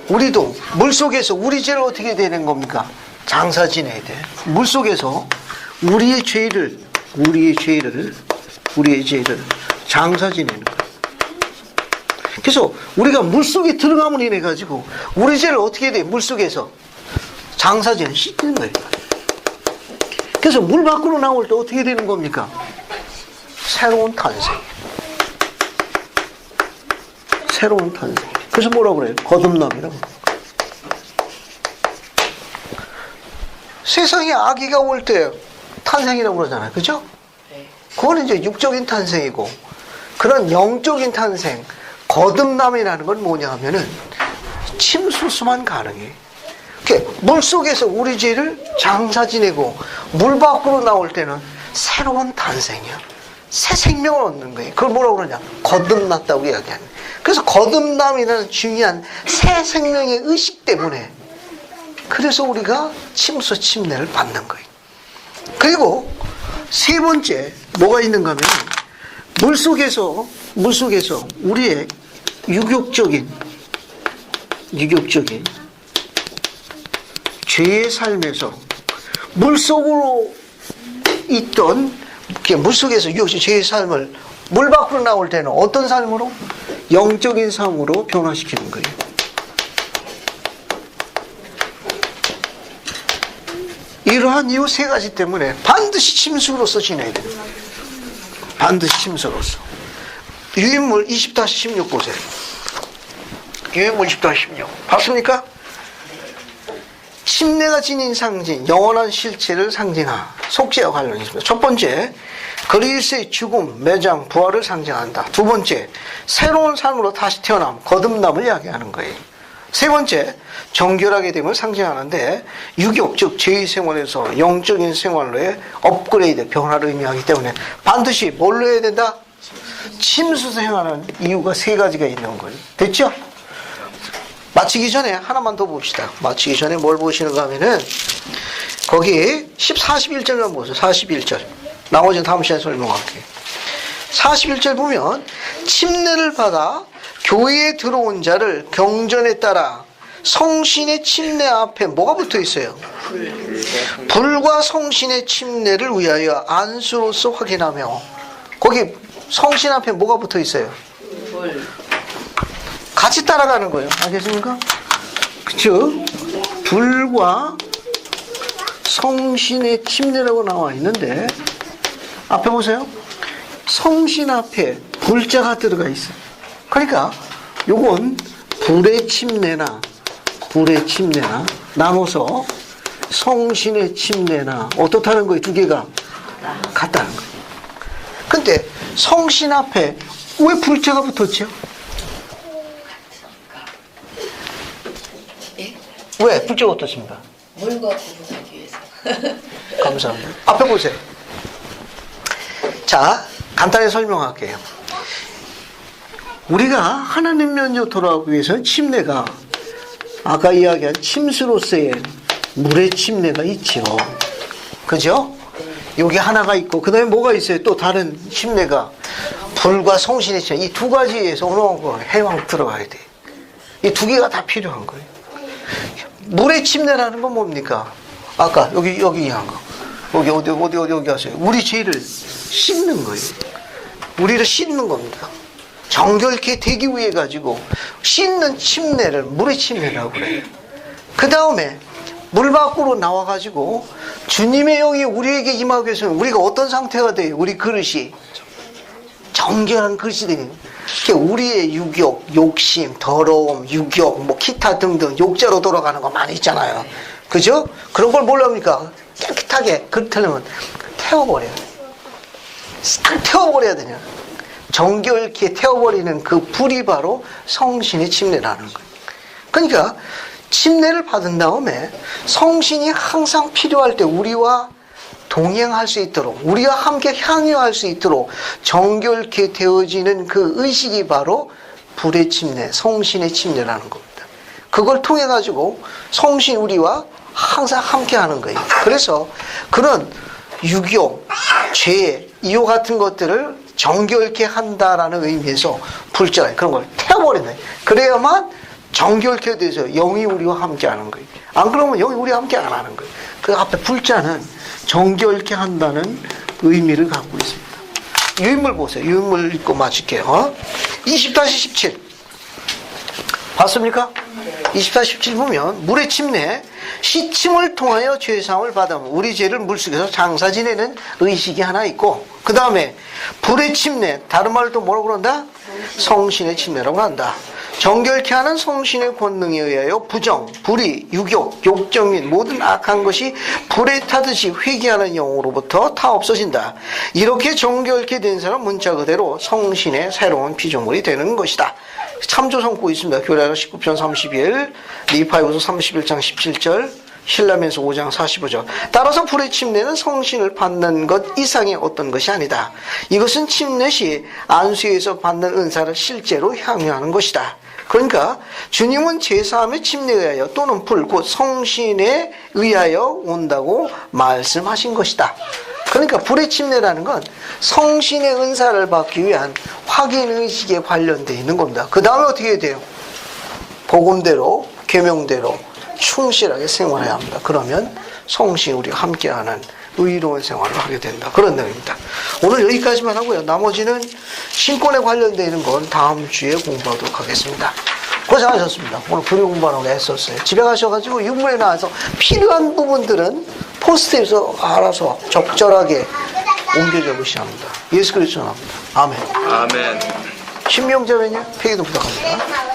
우리도 물속에서 우리 죄를 어떻게 되는 겁니까? 장사 지내야 돼. 물속에서 우리의 죄를 장사 지내는 거예요. 그래서 우리가 물속에 들어가면 인해 가지고 우리 죄를 어떻게 돼? 물속에서 장사 지내 씻는 거예요. 그래서 물 밖으로 나올 때 어떻게 되는 겁니까? 새로운 탄생. 그래서 뭐라고 그래요? 거듭남이라고. 세상에 아기가 올 때 탄생이라고 그러잖아요. 그죠? 그건 이제 육적인 탄생이고, 그런 영적인 탄생, 거듭남이라는 건 뭐냐 하면은 침수수만 가능해. 물 속에서 우리 죄를 장사 지내고 물 밖으로 나올 때는 새로운 탄생이야. 새 생명을 얻는 거예요. 그걸 뭐라고 그러냐? 거듭났다고 이야기하는 거예요. 그래서 거듭남이라는 중요한 새 생명의 의식 때문에 그래서 우리가 침수 침례를 받는 거예요. 그리고 세 번째 뭐가 있는가 하면 물속에서 우리의 유격적인 죄의 삶에서 물속으로 있던 물속에서 유격적 죄의 삶을 물 밖으로 나올 때는 어떤 삶으로? 영적인 삶으로 변화시키는 거예요. 이러한 이유 세 가지 때문에 반드시 침수로서 지내야 돼요. 반드시 침수로서. 유인물 20-16 보세요. 유인물 20-16 봤습니까? 침례가 지닌 상징, 영원한 실체를 상징하 속죄와 관련이 있습니다. 첫 번째, 그리스의 죽음, 매장, 부활을 상징한다. 두 번째, 새로운 삶으로 다시 태어남, 거듭남을 이야기하는 거예요. 세 번째, 정결하게 됨을 상징하는데 유교, 즉 죄의 생활에서 영적인 생활로의 업그레이드, 변화를 의미하기 때문에 반드시 뭘로 해야 된다? 침수도 행하는 이유가 세 가지가 있는 거예요. 됐죠? 마치기 전에 하나만 더 봅시다. 마치기 전에 뭘 보시는가 하면은 거기 41절만 보세요. 41절. 나머지는 다음 시간에 설명할게요. 41절 보면 침례를 받아 교회에 들어온 자를 경전에 따라 성신의 침례 앞에 뭐가 붙어 있어요? 불과 성신의 침례를 위하여 안수로서 확인하며, 거기 성신 앞에 뭐가 붙어 있어요? 같이 따라가는 거예요. 알겠습니까? 그쵸? 불과 성신의 침례라고 나와 있는데 앞에 보세요. 성신 앞에 불자가 들어가 있어요. 그러니까 요건 불의 침례나 나눠서 성신의 침례나 어떻다는 거예요? 두 개가 같다는 거예요. 근데 성신 앞에 왜 불자가 붙었죠? 왜 불자가 붙었습니까? 물과 구분하기 위해서. 감사합니다. 앞에 보세요. 자, 간단히 설명할게요. 우리가 하나님 면접 돌아가기 위해서는 침례가 아까 이야기한 침수로서의 물의 침례가 있죠. 그죠? 여기 하나가 있고 그 다음에 뭐가 있어요? 또 다른 침례가 불과 성신의 침례. 이 두 가지에서 어느 거 해왕 들어가야 돼. 이 두 개가 다 필요한 거예요. 물의 침례라는 건 뭡니까? 아까 여기 한 거. 어디 하세요? 우리 죄를 씻는 거예요. 우리를 씻는 겁니다. 정결케 되기 위해 가지고 씻는 침례를 물의 침례라고 그래요. 그 다음에 물 밖으로 나와 가지고 주님의 영이 우리에게 임하기 위해서는 우리가 어떤 상태가 돼요? 우리 그릇이 정결한 그릇이 되는 거예요. 우리의 유욕, 욕심, 더러움, 유욕, 뭐 기타 등등 욕자로 돌아가는 거 많이 있잖아요. 그죠? 그런 걸 뭘 합니까? 깨끗하게 그렇다면 태워버려요. 싹 태워버려야 되냐? 정결케 태워버리는 그 불이 바로 성신의 침례라는 거예요. 그러니까 침례를 받은 다음에 성신이 항상 필요할 때 우리와 동행할 수 있도록, 우리와 함께 향유할 수 있도록 정결케 되어지는 그 의식이 바로 불의 침례, 성신의 침례라는 겁니다. 그걸 통해 가지고 성신 우리와 항상 함께 하는 거예요. 그래서 그런 유교, 죄, 이와 같은 것들을 정결케 한다라는 의미에서 불자 그런 걸 태워버리는 거예요. 그래야만 정결케 돼서 영이 우리와 함께 하는 거예요. 안 그러면 영이 우리와 함께 안 하는 거예요. 그 앞에 불자는 정결케 한다는 의미를 갖고 있습니다. 유인물 보세요. 유인물 읽고 마칠게요. 20-17 봤습니까? 20-17 보면 물의 침례, 시침을 통하여 죄사함을 받으면 우리 죄를 물속에서 장사 지내는 의식이 하나 있고, 그 다음에 불의 침례, 다른 말로 또 뭐라고 그런다? 성신의 침례라고 한다. 정결케 하는 성신의 권능에 의하여 부정, 불의, 유욕, 욕정 및 모든 악한 것이 불에 타듯이 회개하는 영으로부터 다 없어진다. 이렇게 정결케 된 사람 문자 그대로 성신의 새로운 피조물이 되는 것이다. 참조 성고 있습니다. 교례서 19편 31, 리파이브서 31장 17절, 신라면서 5장 45절. 따라서 불의 침례는 성신을 받는 것 이상의 어떤 것이 아니다. 이것은 침례 시 안수에서 받는 은사를 실제로 향유하는 것이다. 그러니까 주님은 제사함의 침례에 의하여 또는 불, 곧 성신에 의하여 온다고 말씀하신 것이다. 그러니까 불의 침례라는 건 성신의 은사를 받기 위한 확인의식에 관련되어 있는 겁니다. 그 다음에 어떻게 해야 돼요? 복음대로, 계명대로 충실하게 생활해야 합니다. 그러면 성신이 우리가 함께하는 의로운 생활을 하게 된다. 그런 내용입니다. 오늘 여기까지만 하고요. 나머지는 신권에 관련되어 있는 건 다음 주에 공부하도록 하겠습니다. 고생하셨습니다. 오늘 불의 공부하라고 애썼어요. 집에 가셔가지고 유물에 나와서 필요한 부분들은 포스트에서 알아서 적절하게 옮겨 적으셔야 합니다. 예수 그리스도 합니다. 아멘. 아멘. 신명자면요? 폐기도 부탁합니다.